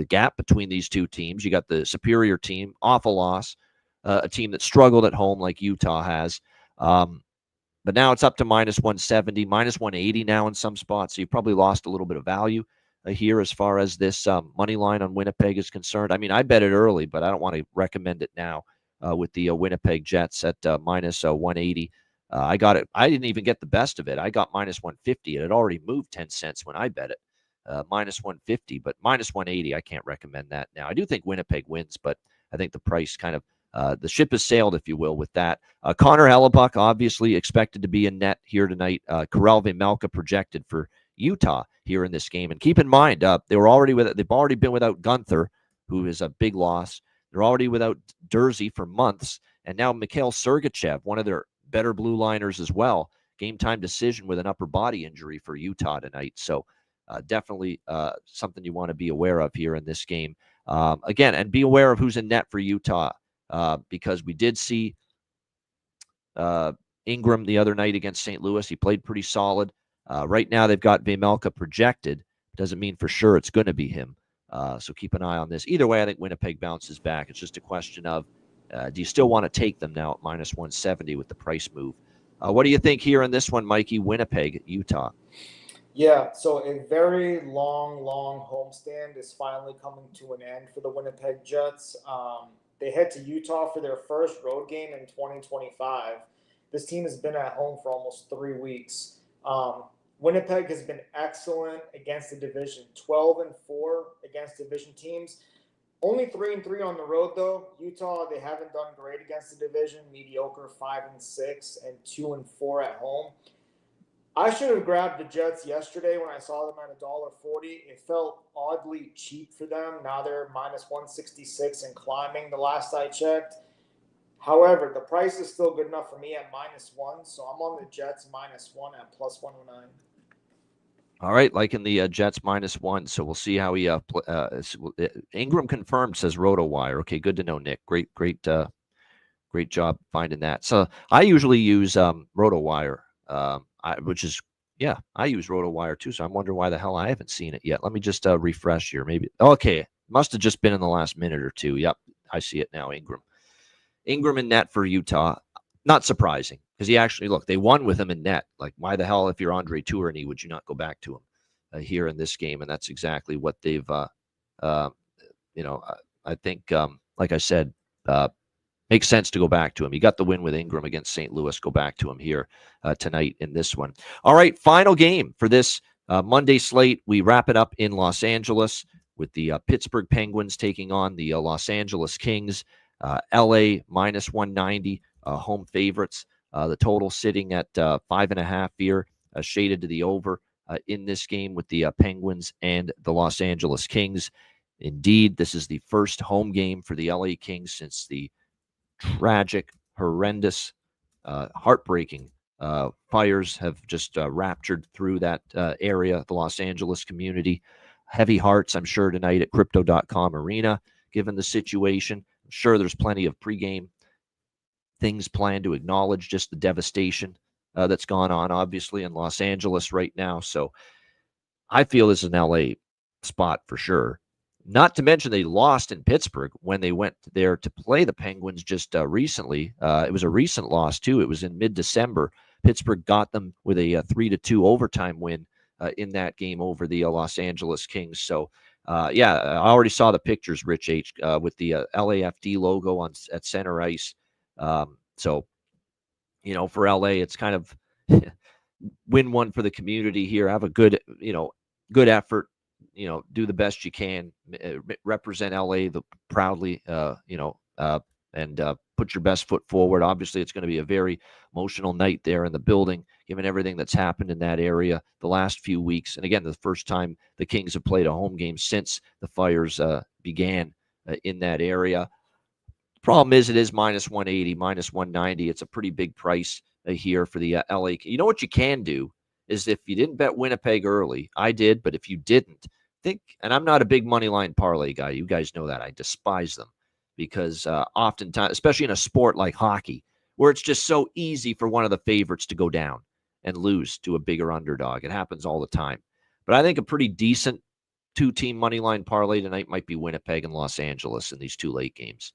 gap between these two teams. You got the superior team, awful loss, a team that struggled at home like Utah has. But now it's up to -170, -180 now in some spots. So you probably lost a little bit of value here as far as this money line on Winnipeg is concerned. I mean, I bet it early, but I don't want to recommend it now with the Winnipeg Jets at -180. I got it. I didn't even get the best of it. I got -150. It had already moved 10 cents when I bet it. -150, but -180, I can't recommend that now. I do think Winnipeg wins, but I think the price kind of the ship has sailed, if you will, with that. Connor Hellebuck obviously expected to be in net here tonight. Karel Vejmelka projected for Utah here in this game. And keep in mind, they've already been without Gunther, who is a big loss. They're already without Dursey for months, and now Mikhail Sergachev, one of their better blue liners as well. Game time decision with an upper body injury for Utah tonight. So definitely something you want to be aware of here in this game. Again, and be aware of who's in net for Utah. Because we did see Ingram the other night against St. Louis. He played pretty solid. Right now, they've got Vejmelka projected. Doesn't mean for sure it's going to be him. So keep an eye on this. Either way, I think Winnipeg bounces back. It's just a question of, do you still want to take them now at -170 with the price move What do you think here in this one, Mikey? Winnipeg, Utah. Yeah, so a very long homestand is finally coming to an end for the Winnipeg Jets. They head to Utah for their first road game in 2025. This team has been at home for almost 3 weeks. Winnipeg has been excellent against the division, 12-4 against division teams. Only 3-3 on the road though. Utah, they haven't done great against the division, mediocre 5-6 and 2-4 at home. I should have grabbed the Jets yesterday when I saw them at $1.40. It felt oddly cheap for them. Now they're minus 166 and climbing the last I checked. However, the price is still good enough for me at -1, so I'm on the Jets -1 at +109. All right, like in the Jets -1. So we'll see how he. Ingram confirmed, says RotoWire. Okay, good to know, Nick. Great job finding that. So I usually use RotoWire. I use RotoWire too, so I'm wondering why the hell I haven't seen it yet. Let me just refresh here. Maybe okay, must have just been in the last minute or two. Yep, I see it now. Ingram in net for Utah. Not surprising because he actually they won with him in net. Like why the hell, if you're Andre Tourigny, would you not go back to him here in this game? And that's exactly what they've. I think, like I said. Makes sense to go back to him. You got the win with Ingram against St. Louis. Go back to him here tonight in this one. All right, final game for this Monday slate. We wrap it up in Los Angeles with the Pittsburgh Penguins taking on the Los Angeles Kings. LA -190, home favorites. The total sitting at 5.5 here, shaded to the over in this game with the Penguins and the Los Angeles Kings. Indeed, this is the first home game for the LA Kings since the tragic, horrendous, heartbreaking fires have just raptured through that area, the Los Angeles community. Heavy hearts, I'm sure, tonight at Crypto.com Arena, given the situation. I'm sure there's plenty of pregame things planned to acknowledge just the devastation that's gone on, obviously, in Los Angeles right now. So I feel this is an LA spot for sure. Not to mention they lost in Pittsburgh when they went there to play the Penguins just recently. It was a recent loss, too. It was in mid-December. Pittsburgh got them with a 3-2 overtime win in that game over the Los Angeles Kings. So, I already saw the pictures, Rich H., with the LAFD logo at center ice. For LA, it's kind of win one for the community here. Have a good effort. Do the best you can, represent LA proudly, and put your best foot forward. Obviously, it's going to be a very emotional night there in the building, given everything that's happened in that area the last few weeks. And again, the first time the Kings have played a home game since the fires began in that area. Problem is, it is -180, -190. It's a pretty big price here for the LA. You know what you can do is if you didn't bet Winnipeg early, I did, but if you didn't, and I'm not a big money line parlay guy. You guys know that. I despise them because oftentimes, especially in a sport like hockey, where it's just so easy for one of the favorites to go down and lose to a bigger underdog. It happens all the time. But I think a pretty decent two-team money line parlay tonight might be Winnipeg and Los Angeles in these two late games.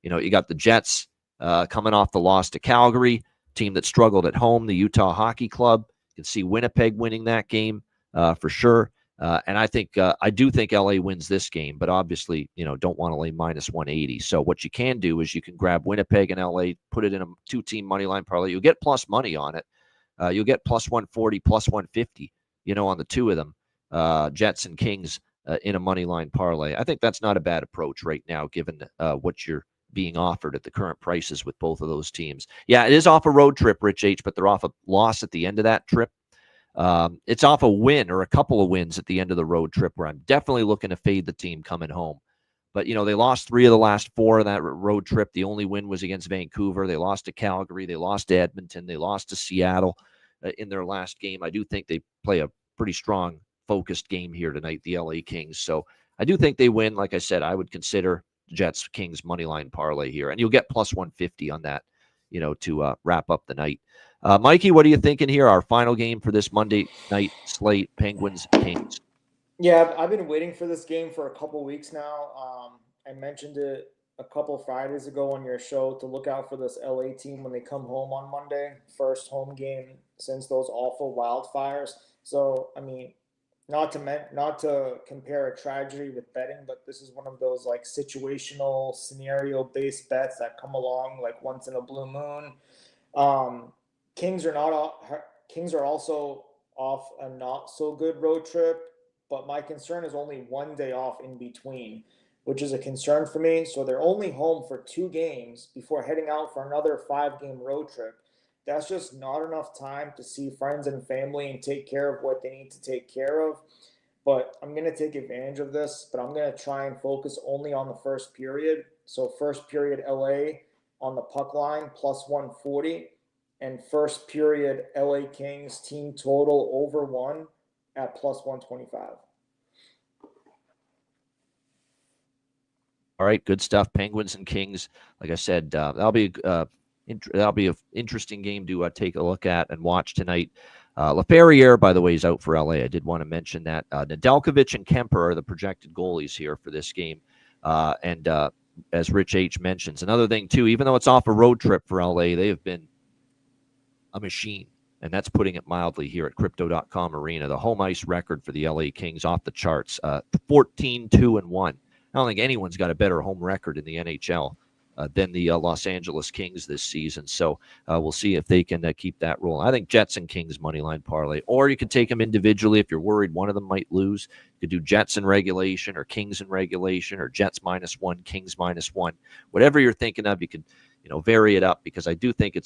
You got the Jets coming off the loss to Calgary, team that struggled at home, the Utah Hockey Club. You can see Winnipeg winning that game for sure. And I do think LA wins this game, but obviously, don't want to lay -180. So what you can do is you can grab Winnipeg and LA, put it in a two-team money line parlay. You'll get plus money on it. You'll get +140, +150, on the two of them, Jets and Kings in a money line parlay. I think that's not a bad approach right now, given what you're being offered at the current prices with both of those teams. Yeah, it is off a road trip, Rich H., but they're off a loss at the end of that trip. It's off a win or a couple of wins at the end of the road trip where I'm definitely looking to fade the team coming home. But, they lost 3 of the last 4 of that road trip. The only win was against Vancouver. They lost to Calgary. They lost to Edmonton. They lost to Seattle in their last game. I do think they play a pretty strong, focused game here tonight, the LA Kings. So I do think they win. Like I said, I would consider Jets Kings money line parlay here, and you'll get +150 on that, to wrap up the night. Mikey, what are you thinking here? Our final game for this Monday night slate: Penguins Kings. Yeah, I've been waiting for this game for a couple weeks now. I mentioned it a couple Fridays ago on your show to look out for this LA team when they come home on Monday. First home game since those awful wildfires. So, I mean, not to compare a tragedy with betting, but this is one of those like situational scenario based bets that come along like once in a blue moon. Kings are also off a not so good road trip, but my concern is only one day off in between, which is a concern for me. So they're only home for 2 games before heading out for another 5-game road trip. That's just not enough time to see friends and family and take care of what they need to take care of. But I'm going to take advantage of this, but I'm going to try and focus only on the first period. So first period LA on the puck line plus 140, and first period LA Kings team total over 1 at plus 125. All right, good stuff. Penguins and Kings. Like I said, that'll be an interesting game to take a look at and watch tonight. Laferriere, by the way, is out for LA. I did want to mention that. Nedeljkovic and Kemper are the projected goalies here for this game. And as Rich H mentions, another thing, too, even though it's off a road trip for LA, they have been a machine. And that's putting it mildly here at Crypto.com Arena. The home ice record for the LA Kings off the charts, 14-2-1. I don't think anyone's got a better home record in the NHL than the Los Angeles Kings this season. So we'll see if they can keep that rolling. I think Jets and Kings moneyline parlay, or you could take them individually if you're worried one of them might lose. You could do Jets in regulation or Kings in regulation or Jets -1, Kings -1. Whatever you're thinking of, you could vary it up, because I do think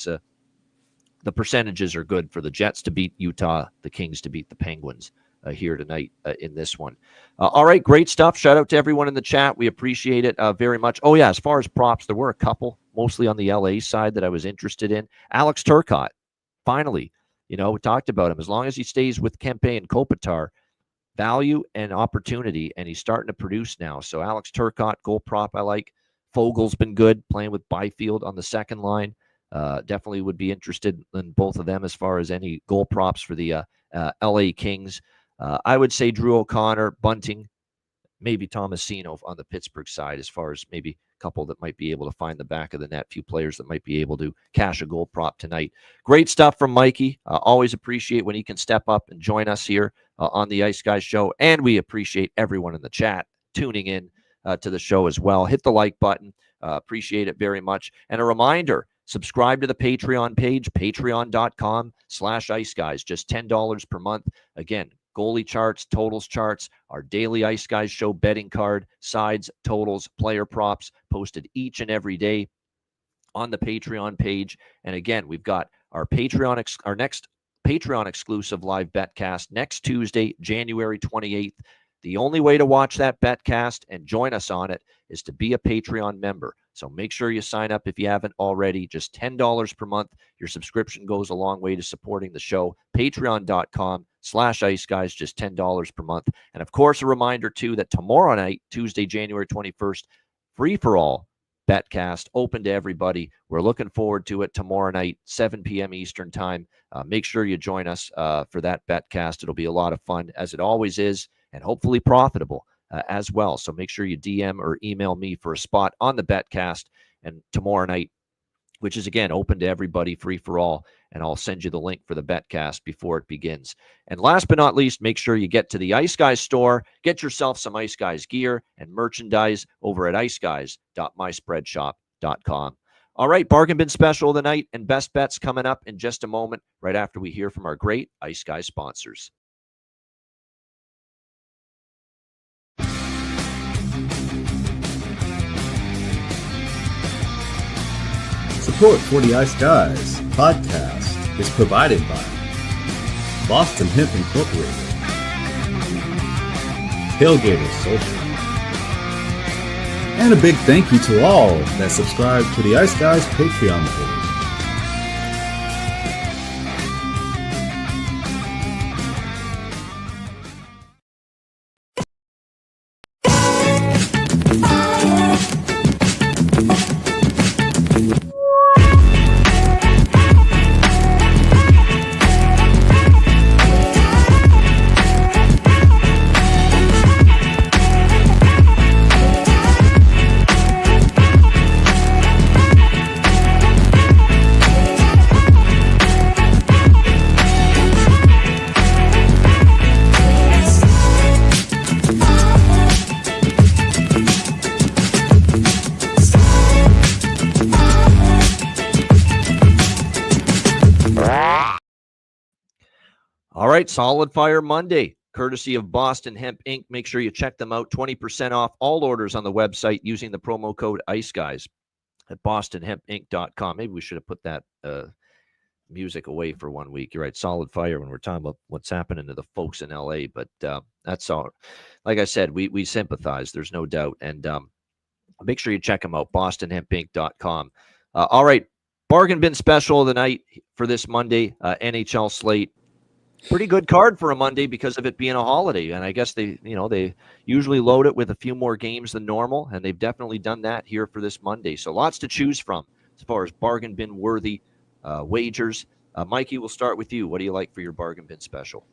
the percentages are good for the Jets to beat Utah, the Kings to beat the Penguins here tonight in this one. All right, great stuff. Shout out to everyone in the chat. We appreciate it very much. Oh, yeah, as far as props, there were a couple, mostly on the LA side, that I was interested in. Alex Turcotte, finally, we talked about him. As long as he stays with Kempe and Kopitar, value and opportunity, and he's starting to produce now. So Alex Turcotte, goal prop I like. Fogel's been good, playing with Byfield on the second line. Definitely would be interested in both of them as far as any goal props for the LA Kings. I would say Drew O'Connor, Bunting, maybe Tomasino on the Pittsburgh side, as far as maybe a couple that might be able to find the back of the net, few players that might be able to cash a goal prop tonight. Great stuff from Mikey. Always appreciate when he can step up and join us here on the Ice Guys show. And we appreciate everyone in the chat tuning in to the show as well. Hit the like button. Appreciate it very much. And a reminder, subscribe to the Patreon page, patreon.com/iceguys, just $10 per month. Again, goalie charts, totals charts, our daily Ice Guys show betting card, sides, totals, player props, posted each and every day on the Patreon page. And again, we've got our next Patreon exclusive live betcast next Tuesday, January 28th. The only way to watch that betcast and join us on it is to be a Patreon member. So make sure you sign up if you haven't already. Just $10 per month. Your subscription goes a long way to supporting the show. Patreon.com/iceguys, just $10 per month. And of course, a reminder too that tomorrow night, Tuesday, January 21st, free for all betcast, open to everybody. We're looking forward to it tomorrow night, 7 p.m. Eastern time. Make sure you join us for that betcast. It'll be a lot of fun, as it always is, and hopefully profitable as well. So make sure you DM or email me for a spot on the betcast and tomorrow night, which is, again, open to everybody, free for all, and I'll send you the link for the betcast before it begins. And last but not least, make sure you get to the Ice Guys store, get yourself some Ice Guys gear and merchandise over at iceguys.myspreadshop.com. All right, bargain bin special of the night and best bets coming up in just a moment, right after we hear from our great Ice Guys sponsors. Support for the Ice Guys podcast is provided by Boston Hemp Incorporated, Tailgater Social, and a big thank you to all that subscribe to the Ice Guys Patreon page. All right, Solid Fire Monday, courtesy of Boston Hemp Inc. Make sure you check them out. 20% off all orders on the website using the promo code IceGuys at bostonhempinc.com. Maybe we should have put that music away for 1 week. You're right, Solid Fire when we're talking about what's happening to the folks in LA, but that's all. Like I said, we sympathize. There's no doubt. And make sure you check them out, bostonhempinc.com. All right, bargain bin special of the night for this Monday, NHL slate. Pretty good card for a Monday because of it being a holiday. And I guess they usually load it with a few more games than normal, and they've definitely done that here for this Monday. So lots to choose from as far as bargain bin worthy wagers. Mikey, we'll start with you. What do you like for your bargain bin special?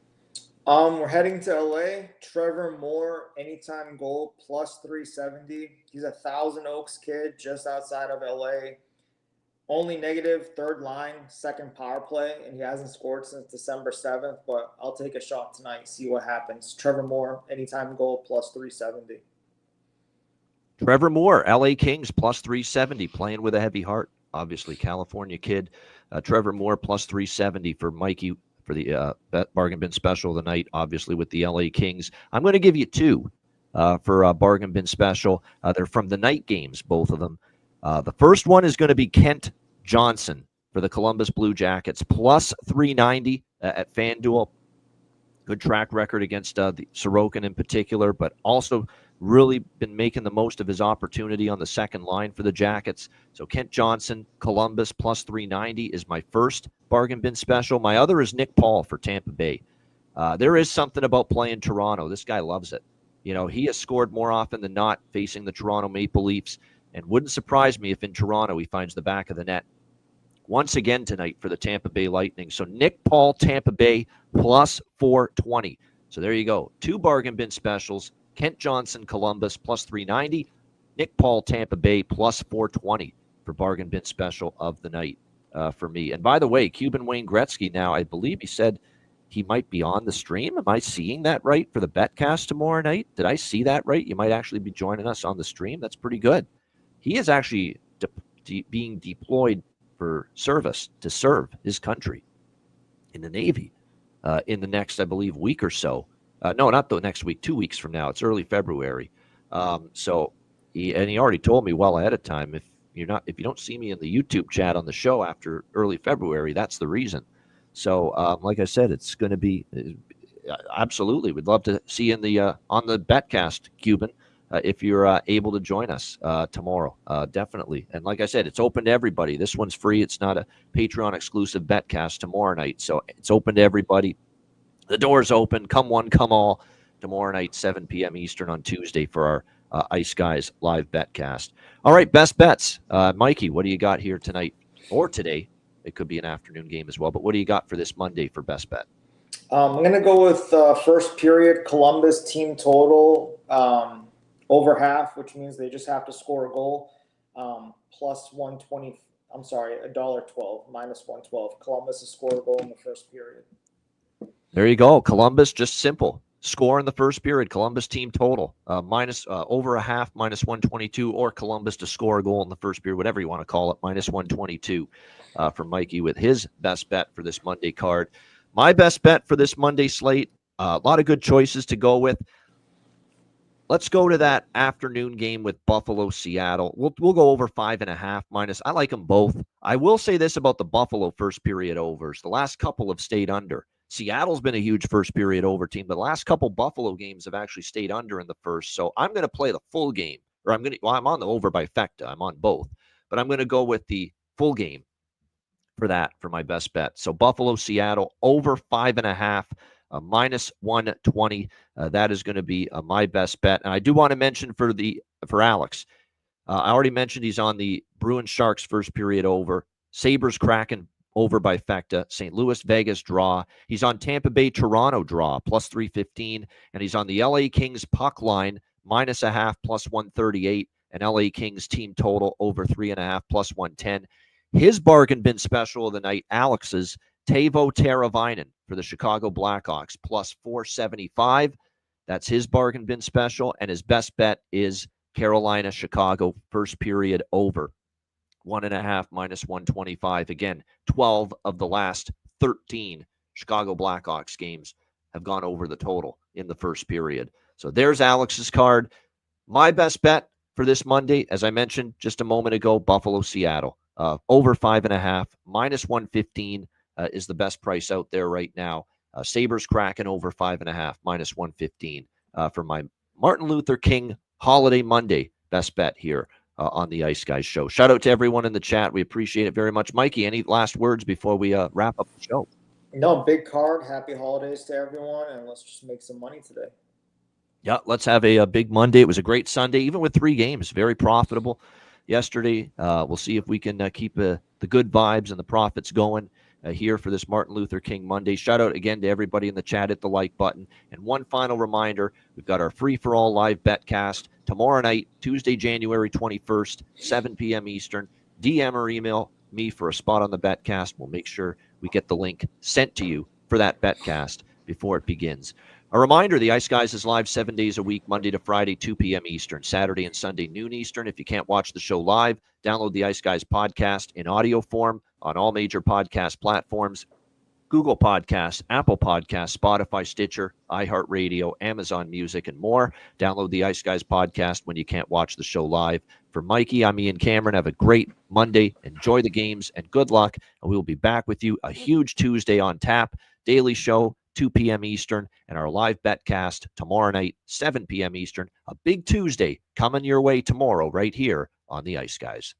We're heading to LA. Trevor Moore, anytime goal, plus 370. He's a Thousand Oaks kid just outside of LA. Only negative, third line, second power play, and he hasn't scored since December 7th, but I'll take a shot tonight, see what happens. Trevor Moore, anytime goal, plus 370. Trevor Moore, LA Kings, plus 370, playing with a heavy heart. Obviously, California kid. Trevor Moore, plus 370 for Mikey for the bargain bin special of the night, obviously, with the LA Kings. I'm going to give you two for a bargain bin special. They're from the night games, both of them. The first one is going to be Kent Johnson for the Columbus Blue Jackets, plus 390 at FanDuel. Good track record against the Sorokin in particular, but also really been making the most of his opportunity on the second line for the Jackets. So Kent Johnson, Columbus, plus 390 is my first bargain bin special. My other is Nick Paul for Tampa Bay. There is something about playing Toronto. This guy loves it. You know, he has scored more often than not facing the Toronto Maple Leafs, and wouldn't surprise me if in Toronto he finds the back of the net once again tonight for the Tampa Bay Lightning. So Nick Paul, Tampa Bay, plus 420. So there you go. Two bargain bin specials. Kent Johnson, Columbus, plus 390. Nick Paul, Tampa Bay, plus 420 for bargain bin special of the night for me. And by the way, Cuban Wayne Gretzky now, I believe he said he might be on the stream. Am I seeing that right for the betcast tomorrow night? Did I see that right? You might actually be joining us on the stream. That's pretty good. He is actually being deployed for service to serve his country in the Navy in the next, I believe, week or so. No, not the next week, 2 weeks from now. It's early February. So he already told me well ahead of time, if you don't see me in the YouTube chat on the show after early February, that's the reason. So like I said, it's going to be absolutely. We'd love to see you in the on the betcast, Cuban. If you're able to join us tomorrow, definitely. And like I said, it's open to everybody. This one's free. It's not a Patreon exclusive betcast tomorrow night. So it's open to everybody. The door's open. Come one, come all. Tomorrow night, 7 p.m. Eastern on Tuesday for our Ice Guys live betcast. All right, best bets. Mikey, what do you got here tonight or today? It could be an afternoon game as well. But what do you got for this Monday for best bet? I'm going to go with first period Columbus team total. Over half, which means they just have to score a goal, plus 120. I'm sorry, $1.12, minus 112. Columbus has scored a goal in the first period. There you go. Columbus, just simple. Score in the first period. Columbus team total, minus over a half, minus 122, or Columbus to score a goal in the first period, whatever you want to call it, minus 122 for Mikey with his best bet for this Monday card. My best bet for this Monday slate, a lot of good choices to go with. Let's go to that afternoon game with Buffalo, Seattle. We'll go over 5.5 minus. I like them both. I will say this about the Buffalo first period overs. The last couple have stayed under. Seattle's been a huge first period over team. The last couple Buffalo games have actually stayed under in the first. So I'm going to play the full game. Or I'm on the over by Fecta. I'm on both. But I'm going to go with the full game for that for my best bet. So Buffalo, Seattle, over 5.5. Minus 120. That is going to be my best bet. And I do want to mention for Alex, I already mentioned he's on the Bruins Sharks first period over, Sabres Kraken over by Fecta, St. Louis Vegas draw. He's on Tampa Bay Toronto draw plus 315, and he's on the LA Kings puck line minus a half plus 138, and LA Kings team total over 3.5 plus 110. His bargain bin special of the night, Alex's Teuvo Teravainen for the Chicago Blackhawks, plus 475. That's his bargain bin special. And his best bet is Carolina, Chicago, first period over. 1.5 minus 125. Again, 12 of the last 13 Chicago Blackhawks games have gone over the total in the first period. So there's Alex's card. My best bet for this Monday, as I mentioned just a moment ago, Buffalo, Seattle. Over 5.5, minus 115 is the best price out there right now. Sabres, Kraken over 5.5, minus 115 for my Martin Luther King Holiday Monday best bet here on the Ice Guys show. Shout out to everyone in the chat. We appreciate it very much. Mikey, any last words before we wrap up the show? No, big card. Happy holidays to everyone, and let's just make some money today. Yeah, let's have a big Monday. It was a great Sunday, even with 3 games. Very profitable yesterday. We'll see if we can keep the good vibes and the profits going here for this Martin Luther King Monday. Shout out again to everybody in the chat. Hit the like button. And one final reminder, we've got our free-for-all live betcast tomorrow night, Tuesday, January 21st, 7 p.m. Eastern. DM or email me for a spot on the betcast. We'll make sure we get the link sent to you for that betcast before it begins. A reminder, the Ice Guys is live 7 days a week, Monday to Friday, 2 p.m. Eastern, Saturday and Sunday, noon Eastern. If you can't watch the show live, download the Ice Guys podcast in audio form on all major podcast platforms, Google Podcasts, Apple Podcasts, Spotify, Stitcher, iHeartRadio, Amazon Music, and more. Download the Ice Guys podcast when you can't watch the show live. For Mikey, I'm Ian Cameron. Have a great Monday. Enjoy the games, and good luck. And we will be back with you a huge Tuesday on tap. Daily show, 2 p.m. Eastern, and our live betcast tomorrow night, 7 p.m. Eastern. A big Tuesday coming your way tomorrow right here on the Ice Guys.